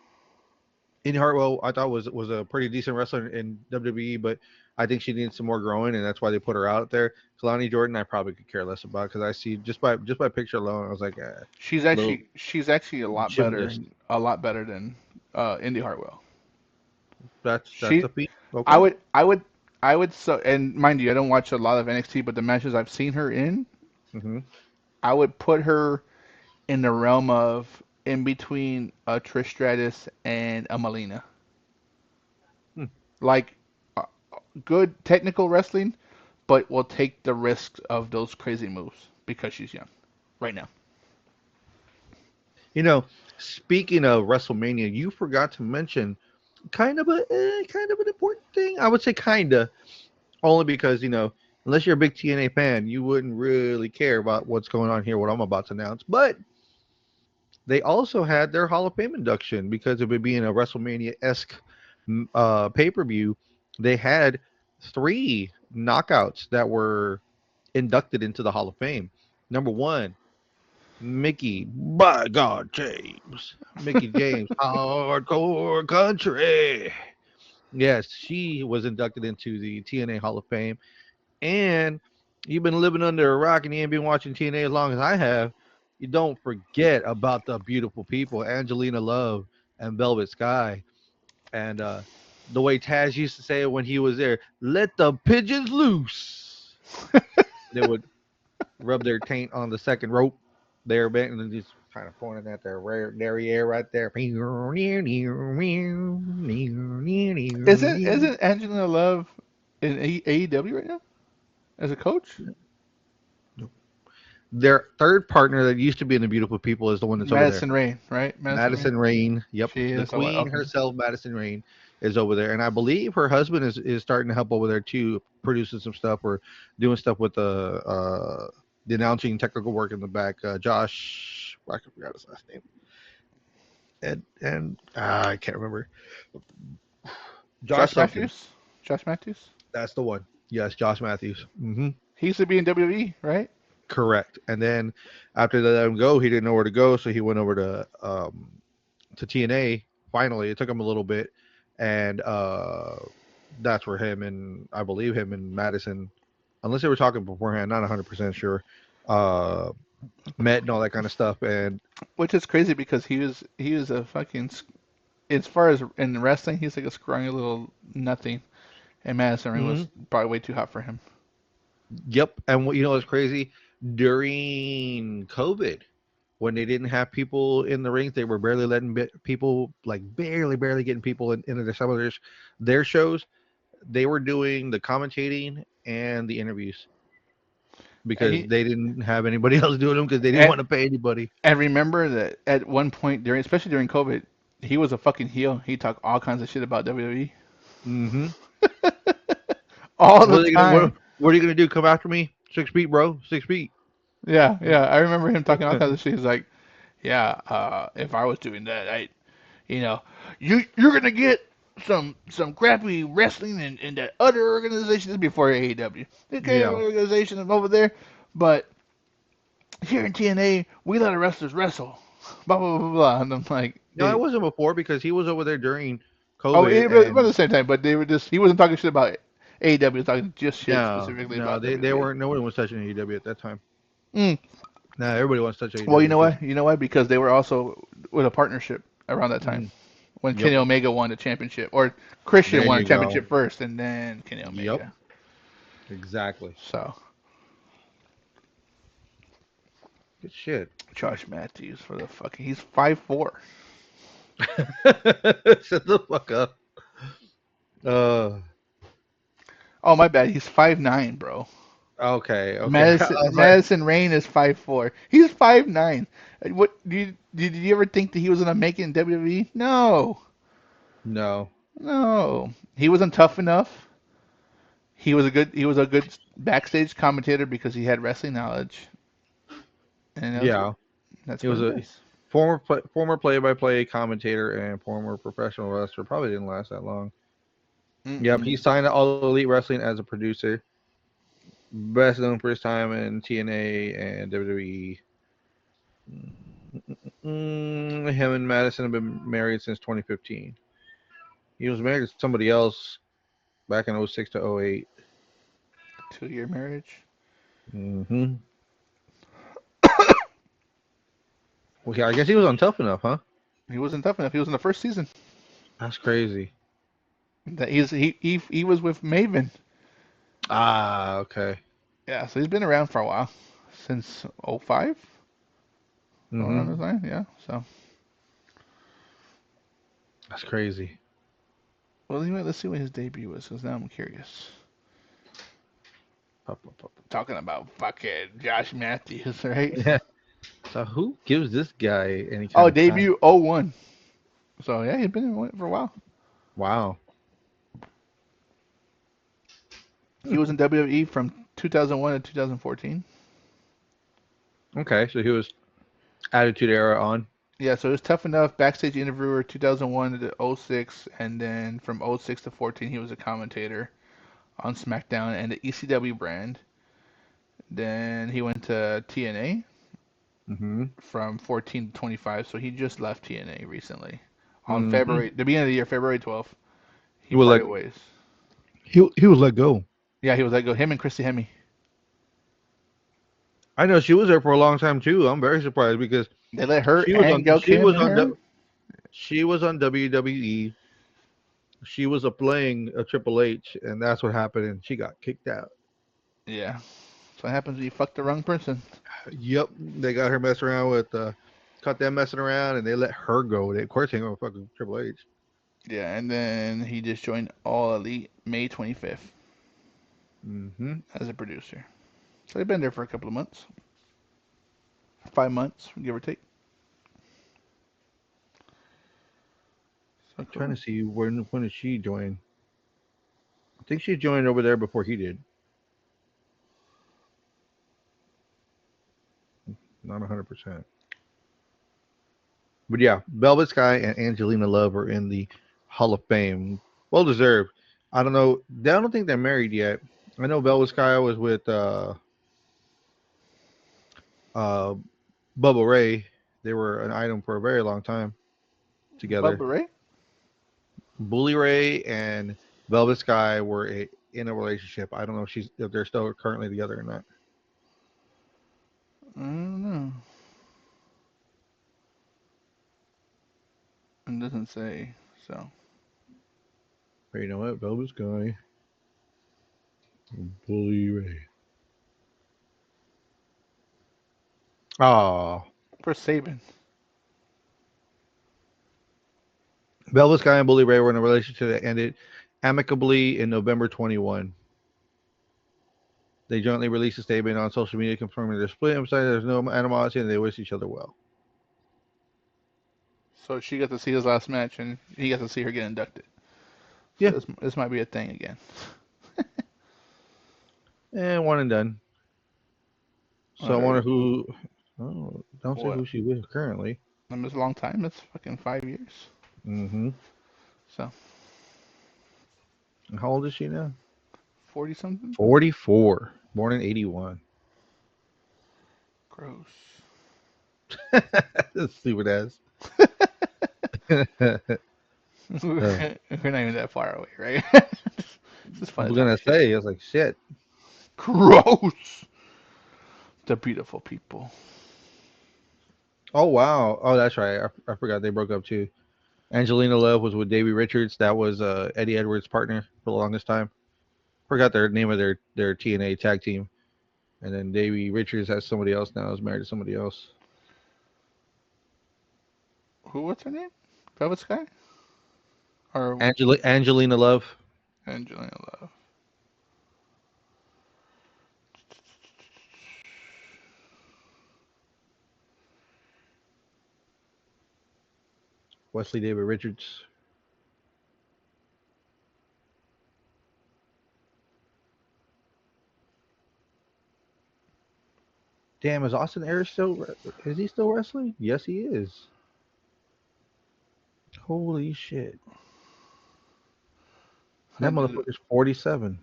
Indy Hartwell, I thought was a pretty decent wrestler in WWE, but I think she needs some more growing, and that's why they put her out there. Kalani Jordan, I probably could care less about because I see just by picture alone, I was like, little She's actually gymnast. a lot better than Indy Hartwell. That's She a feat. I Okay. would I would I would so and mind you, I don't watch a lot of NXT, but the matches I've seen her in, Hmm. I would put her in the realm of in between a Trish Stratus and a Melina. Hmm. Like uh, good technical wrestling, but will take the risks of those crazy moves because she's young right now. You know, speaking of WrestleMania, you forgot to mention kind of an important thing. I would say kinda only because unless you're a big TNA fan, you wouldn't really care about what's going on here, what I'm about to announce. But they also had their Hall of Fame induction because of it being a WrestleMania esque pay per view. They had three knockouts that were inducted into the Hall of Fame. Number one, Mickey, by God, James. Mickey James, Hardcore Country. Yes, she was inducted into the TNA Hall of Fame. And you've been living under a rock and you ain't been watching TNA as long as I have. You don't forget about the beautiful people, Angelina Love and Velvet Sky. And the way Taz used to say it when he was there, let the pigeons loose. They would rub their taint on the second rope there, and then just kind of pointing at their derriere right there. Isn't Angelina Love in AEW right now as a coach? Their third partner that used to be in the Beautiful People is the one that's over there. Madison Rain, right? Madison Rain. Madison Rain. Yep. She The is. Oh, queen okay. herself, Madison Rain, is over there. And I believe her husband is starting to help over there too, producing some stuff or doing stuff with the announcing technical work in the back. Josh, I forgot his last name. And I can't remember. Josh Josh something. Matthews. Josh Matthews. That's the one. Yes, Josh Matthews. He used to be in WWE, right? Correct. And then after they let him go, he didn't know where to go, so he went over to TNA. Finally, it took him a little bit, and that's where him and I believe him and Madison, unless they were talking beforehand, not 100% sure, uh, met and all that kind of stuff. And Which is crazy because he was a fucking as far as in wrestling, he's like a scrawny little nothing, and Madison Rain mhm, was probably way too hot for him. yep. And what what's crazy during COVID, when they didn't have people in the rings, they were barely letting people like barely getting people into some of their shows. They were doing the commentating and the interviews And because he they didn't have anybody else doing them because they didn't and, want to pay anybody. and remember that at one point during, especially during COVID, he was a fucking heel. He talked all kinds of shit about WWE Hmm. all What the are they gonna time. what are you gonna do? Come after me? 6 feet, bro. 6 feet. Yeah, yeah. I remember him talking all kinds of shit. He's like, yeah, if I was doing that, you know, you're gonna get some crappy wrestling in that other organization. This is before AEW. The kind of Yeah. organization over there, but here in TNA, we let our wrestlers wrestle. Blah blah blah blah. And I'm like, No, I wasn't before because he was over there during oh, COVID, but at and the same time, but they were just he wasn't talking shit about AEW. He was talking just shit no, specifically no, about they WWE. weren't. Nobody was touching AEW at that time. Mm. Now everybody wants to touch Well, you AEW know because. what? You know why? Because they were also with a partnership around that time Mhm. when Yep. Kenny Omega won the championship, or Christian There won the you go. championship first, and then Kenny Yep. Omega. Exactly. So Good shit. Josh Matthews for the fucking he's 5'4". Shut the fuck up. Uh. Oh my bad, he's 5'9", bro. Okay. Okay. I Madison was like, Madison Rain is 5'4". He's 5'9". What did you ever think that he was gonna make it in WWE? No, no. no. He wasn't tough enough. He was a good backstage commentator because he had wrestling knowledge, and Yeah. that's He what was it a is. former play-by-play commentator and former professional wrestler. Probably didn't last that long. Yep, he Mm-mm. signed to All Elite Wrestling as a producer. Best known for his time in TNA and WWE. Him and Madison have been married since 2015. He was married to somebody else back in '06 to '08. 2-year marriage. Mm-hmm. Well, yeah, I guess he was on Tough Enough, huh? He wasn't tough enough. He was in the first season. That's crazy. That he was with Maven. Ah, okay. Yeah, so he's been around for a while, since '05, around Mm-hmm. this line. Yeah, so That's crazy. well, anyway, let's see what his debut was, because now I'm curious. Pop, pop, pop. Talking about fucking Josh Matthews, right? Yeah. So who gives this guy any kind Oh, of time? debut '01. So yeah, he's been in it for a while. Wow. He was in WWE from 2001 to 2014. Okay, so he was Attitude Era on. Yeah, so it was Tough Enough, backstage interviewer 2001 to '06, and then from '06 to 14 he was a commentator on SmackDown and the ECW brand. Then he went to TNA Mm-hmm. from 14 to 25, so he just left TNA recently. On Mm-hmm. February, the beginning of the year, February 12th, he He was parted like ways. he was let go. Yeah, he was let go. Him and Christy Hemme. I know she was there for a long time too. I'm very surprised because They let her she was and on Gail she Kim was and on her. she was on WWE. She was a playing a Triple H, and that's what happened, and she got kicked out. Yeah. So what happens when you fuck the wrong person? Yep, they got her messing around with caught them messing around, and they let her go. They of course ain't gonna fucking Triple H. Yeah, and then he just joined All Elite May 25th Mm-hmm. as a producer. So they've been there for a couple of months. 5 months, give or take. So Trying cool. to see when did she join? I think she joined over there before he did. Not 100%. But yeah, Velvet Sky and Angelina Love are in the Hall of Fame. Well deserved. I don't know. I don't think they're married yet. I know Velvet Sky was with uh, Bubba Ray. They were an item for a very long time together. Bubba Ray? Bully Ray and Velvet Sky were in a relationship. I don't know if they're still currently together or not. I don't know. It doesn't say. So But you know what? Velvet Sky, Bully Ray. Oh, for Saban. Velvet Sky and Bully Ray were in a relationship that ended amicably in November 21. They jointly released a statement on social media confirming their split, emphasizing there's no animosity and they wish each other well. So she got to see his last match, and he got to see her get inducted. So Yeah, this might be a thing again. and one and done. So I wonder Alrighty. who. Oh, don't say What? who she with currently. I mean, it's a long time. It's fucking 5 years. Mm-hmm. So And how old is she now? 40 something. 44. Born in 81. Gross. Stupid ass. Uh, We're not even that far away, right? It's just I fun to was talk gonna shit. say, I was like, shit. Gross. The beautiful people. Oh wow. Oh, that's right. I forgot they broke up too. Angelina Love was with Davey Richards. That was Eddie Edwards' partner for the longest time. Forgot their name of their TNA tag team. And then Davey Richards has somebody else now. Is married to somebody else. Who? What's her name? Velvet Sky or Angelina Love, Angelina Love? Wesley David Richards. Damn, is Austin Aries still? Is he still wrestling? Yes, he is. Holy shit! That motherfucker's 47,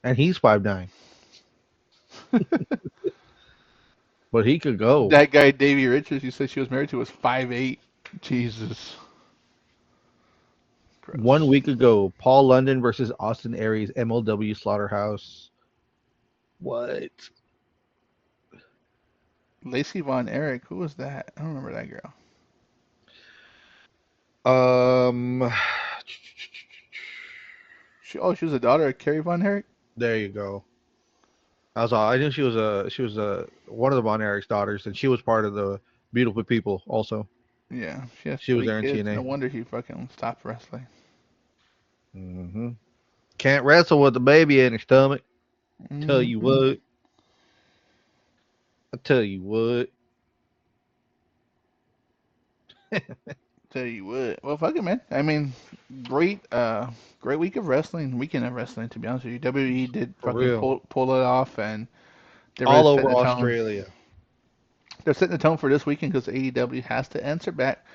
and he's 5'9", but he could go. That guy Davey Richards, you said she was married to, was 5'8". Jesus 1 gross. week ago, Paul London versus Austin Aries, MLW Slaughterhouse. What? Lacey Von Erich, who was that? I don't remember that girl. Um, She was a daughter of Carrie Von Erich. there you go. I was all. I knew she was one of the Von Erich's daughters, and she was part of the Beautiful People. Also, Yeah, she has she was three there in kids. No TNA. wonder she fucking stopped wrestling. Can't wrestle with the baby in her stomach. Tell you Hmm. what. I tell you what. Tell you what. Well, fuck it, man. I mean, great week of wrestling, weekend of wrestling. To be honest with you, WWE did For fucking real. pull it off, and they're really All setting over the tone. Australia. They're setting the tone for this weekend because AEW has to answer back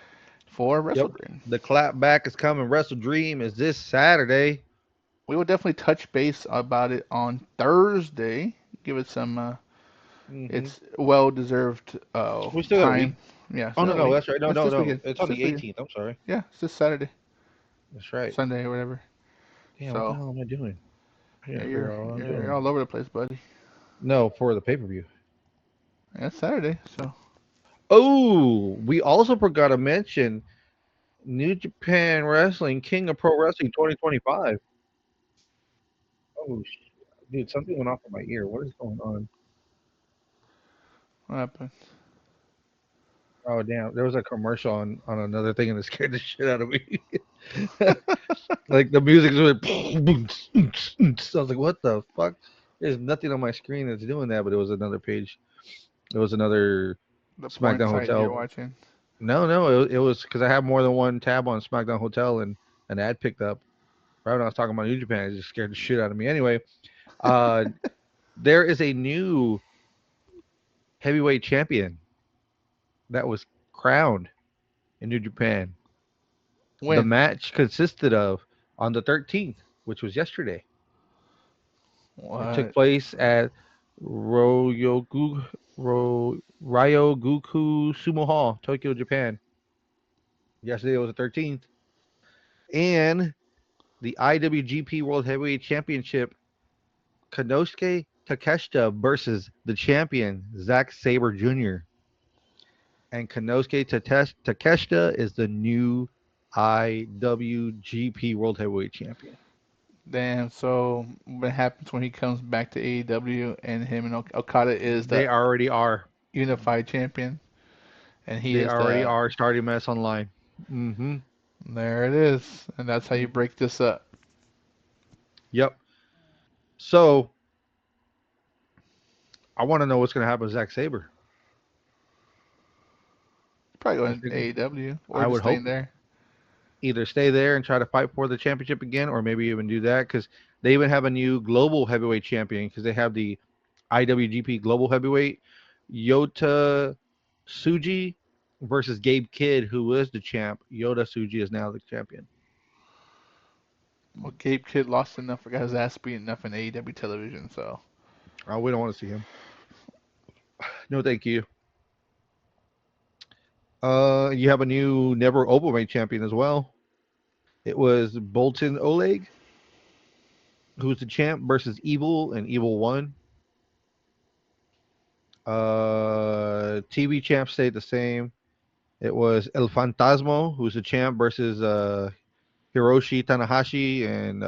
for Wrestle Yep. Dream. The clap back is coming. Wrestle Dream is this Saturday. We will definitely touch base about it on Thursday. Give it some. hmm It's well deserved We still got a week. time. Yeah, Oh still no, got a no, week. that's right. No, It's no, this no. weekend. It's It's on this the weekend. 18th. I'm sorry. Yeah, it's this Saturday, That's right. Sunday, or whatever. Damn, what the So hell am I doing? I yeah, gotta figure you're out what I'm you're doing. all over the place, buddy. No, for the pay per view. Yeah, it's Saturday, so Oh, we also forgot to mention New Japan Wrestling King of Pro Wrestling 2025. Oh, dude, something went off in my ear. What is going on? what happened? Oh, damn. There was a commercial on another thing and it scared the shit out of me. Like the music was I was like, what the fuck? There's nothing on my screen that's doing that, but it was another page. It was another The porn SmackDown site you're Hotel. watching. No, no, it was because I have more than one tab on SmackDown Hotel and an ad picked up. Right when I was talking about New Japan, it just scared the shit out of me. Anyway, uh, there is a new heavyweight champion that was crowned in New Japan. The When? match consisted of on the 13th, which was yesterday. It took What? place at Ryogoku Sumo Hall, Tokyo, Japan. Yesterday was the 13th. And the IWGP World Heavyweight Championship, Konosuke Takeshita versus the champion, Zack Sabre Jr. And Konosuke Takeshita is the new IWGP World Heavyweight Champion. Damn. So what happens when he comes back to AEW and him and Okada is They the already are. unified champion and he They is already the. are starting mess online. There it is, and that's how you Mhm. break this up. Yep. So I want to know what's going to happen with Zack Sabre. Probably I going to think AEW or I just would staying hope there. either stay there and try to fight for the championship again, or maybe even do that because they even have a new global heavyweight champion because they have the IWGP Global Heavyweight Yota Tsuji versus Gabe Kidd, who was the champ. Yota Tsuji is now the champion. Well, Gabe Kidd lost enough, got his ass beaten enough in AEW television, so Oh, we don't want to see him. No, thank you. You have a new never openweight champion as well. It was Bolton Oleg, who's the champ, versus Evil, and Evil won. TV champ stayed the same. It was El Fantasmo, who's the champ, versus Hiroshi Tanahashi, and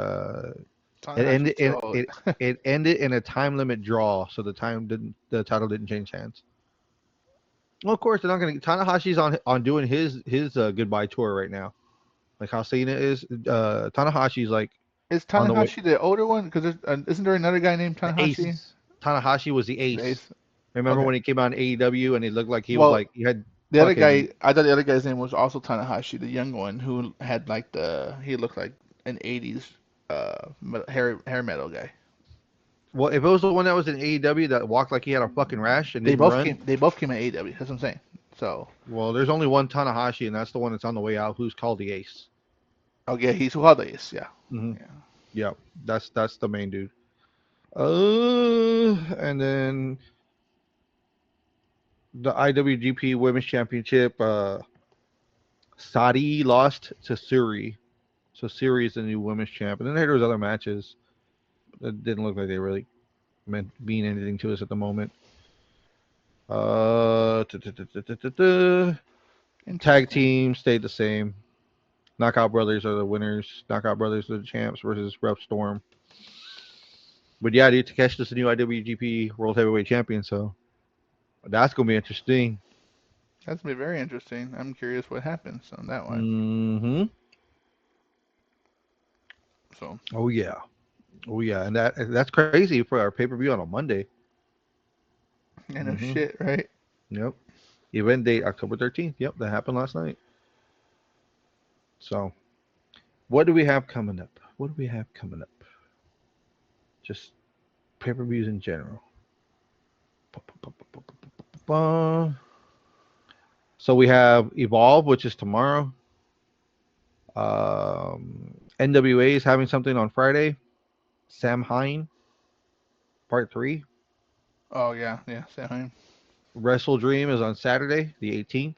it Tanahashi's ended too in old. it ended in a time limit draw, so the title didn't change hands. Well, of course they're not gonna. Tanahashi's on doing his goodbye tour right now. Like how Cena is. Tanahashi's like Is on the way. Tanahashi the older one? Because isn't there another guy named The Tanahashi? Ace. Tanahashi was the The Ace. Ace. Remember Okay. when he came out in AEW and he looked like he was Well, like he had the other fucking guy, I thought the other guy's name was also Tanahashi, the young one who had like he looked like an '80s hair metal guy. well, if it was the one that was in AEW that walked like he had a fucking rash and didn't run, They both came at AEW. That's what I'm saying. So, well, there's only one Tanahashi, and that's the one that's on the way out, who's called the Ace. okay, he's who the Ace. Yeah. hmm Yeah. Yeah, that's the main dude. And then the IWGP Women's Championship, Sadi lost to Suri. So Siri is the new women's champ, and then there was other matches that didn't look like they really meant mean anything to us at the moment. Uh, t- t- t- t- t- t- t- Tag Interesting. team stayed the same. Knockout Brothers are the winners. Knockout Brothers are the champs versus Rev Storm. But yeah, dude, Takeshi's the new IWGP World Heavyweight Champion, so that's gonna be interesting. That's gonna be very interesting. I'm curious what happens on that one. Mm-hmm. So, Oh yeah. Oh yeah, and that's crazy for our pay per view on a Monday. I know Mm-hmm. shit, right? Yep. Event date October 13th. Yep, that happened last night. So, what do we have coming up? What do we have coming up? Just pay per views in general. So we have Evolve, which is tomorrow. NWA is having something on Friday. Sam Hine, Part 3. Oh yeah, yeah, same. Wrestle Dream is on Saturday, the 18th.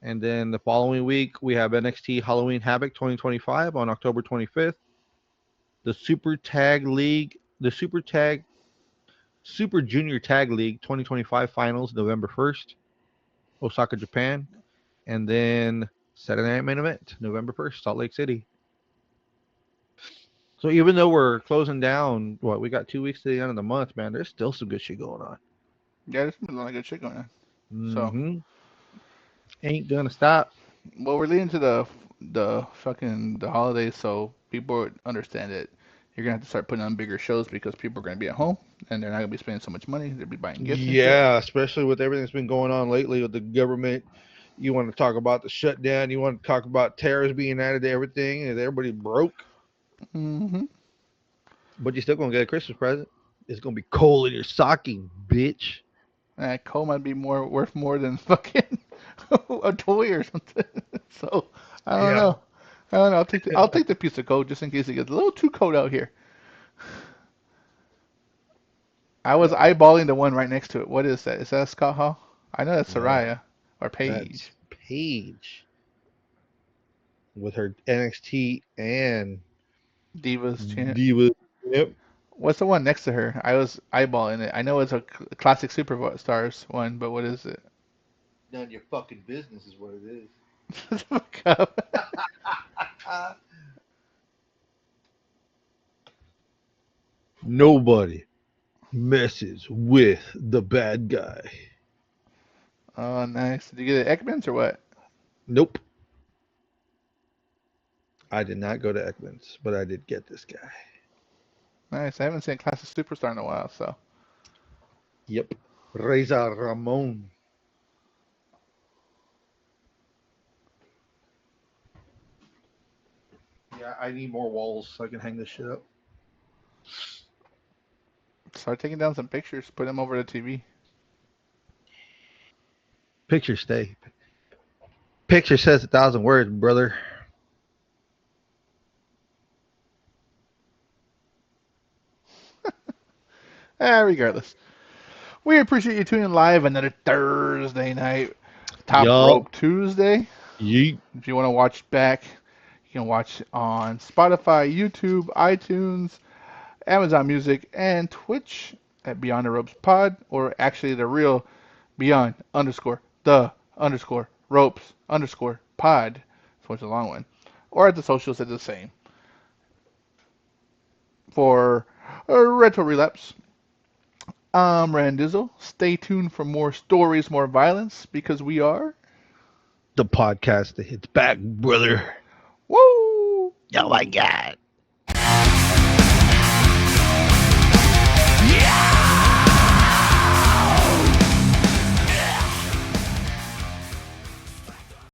And then the following week, we have NXT Halloween Havoc 2025 on October 25th. The Super Junior Tag League 2025 finals, November 1st, Osaka, Japan. And then Saturday Night Main Event, November 1st, Salt Lake City. So even though we're closing down, we got 2 weeks to the end of the month, man, there's still some good shit going on. Yeah, there's been a lot of good shit going on. So, Mm-hmm. Ain't gonna stop. well, we're leading to the holidays, so people would understand that you're gonna have to start putting on bigger shows because people are gonna be at home and they're not gonna be spending so much money. They'll be buying gifts and shit. Yeah, especially with everything that's been going on lately with the government. You want to talk about the shutdown. You want to talk about tariffs being added to everything, and everybody broke. Mm-hmm. But you're still gonna get a Christmas present. It's gonna be coal in your stocking, bitch. Coal might be more worth more than fucking a toy or something. So I don't Yeah. know. I don't know. I'll take the piece of coal just in case it gets a little too cold out here. I was Yep. eyeballing the one right next to it. What is that? Is that Scott Hall? I know that's No, Soraya or that's Paige. Paige with her NXT and Divas chant. Diva. Yep. What's the one next to her? I was eyeballing it. I know it's a classic superstars one, but what is it? None of your fucking business is what it is. Look up. Nobody messes with the bad guy. Oh, nice. Did you get it at Ekman's or what? Nope. I did not go to Ekman's, but I did get this guy. Nice. I haven't seen a classic superstar in a while, so. Yep. Reza Ramon. Yeah, I need more walls so I can hang this shit up. Start taking down some pictures, put them over the TV. Picture stay. Picture says 1,000 words, brother. Regardless. We appreciate you tuning in live another Thursday night. Top Yup. Rope Tuesday. Yeet. If you want to watch back, you can watch on Spotify, YouTube, iTunes, Amazon Music, and Twitch at Beyond the Ropes Pod, or actually the real Beyond underscore the underscore ropes underscore pod, so it's a long one, or at the socials at the same. For Retro Relapse, I'm Randizzle. Stay tuned for more stories, more violence, because we are. The podcast that hits back, brother. Woo! Oh my god.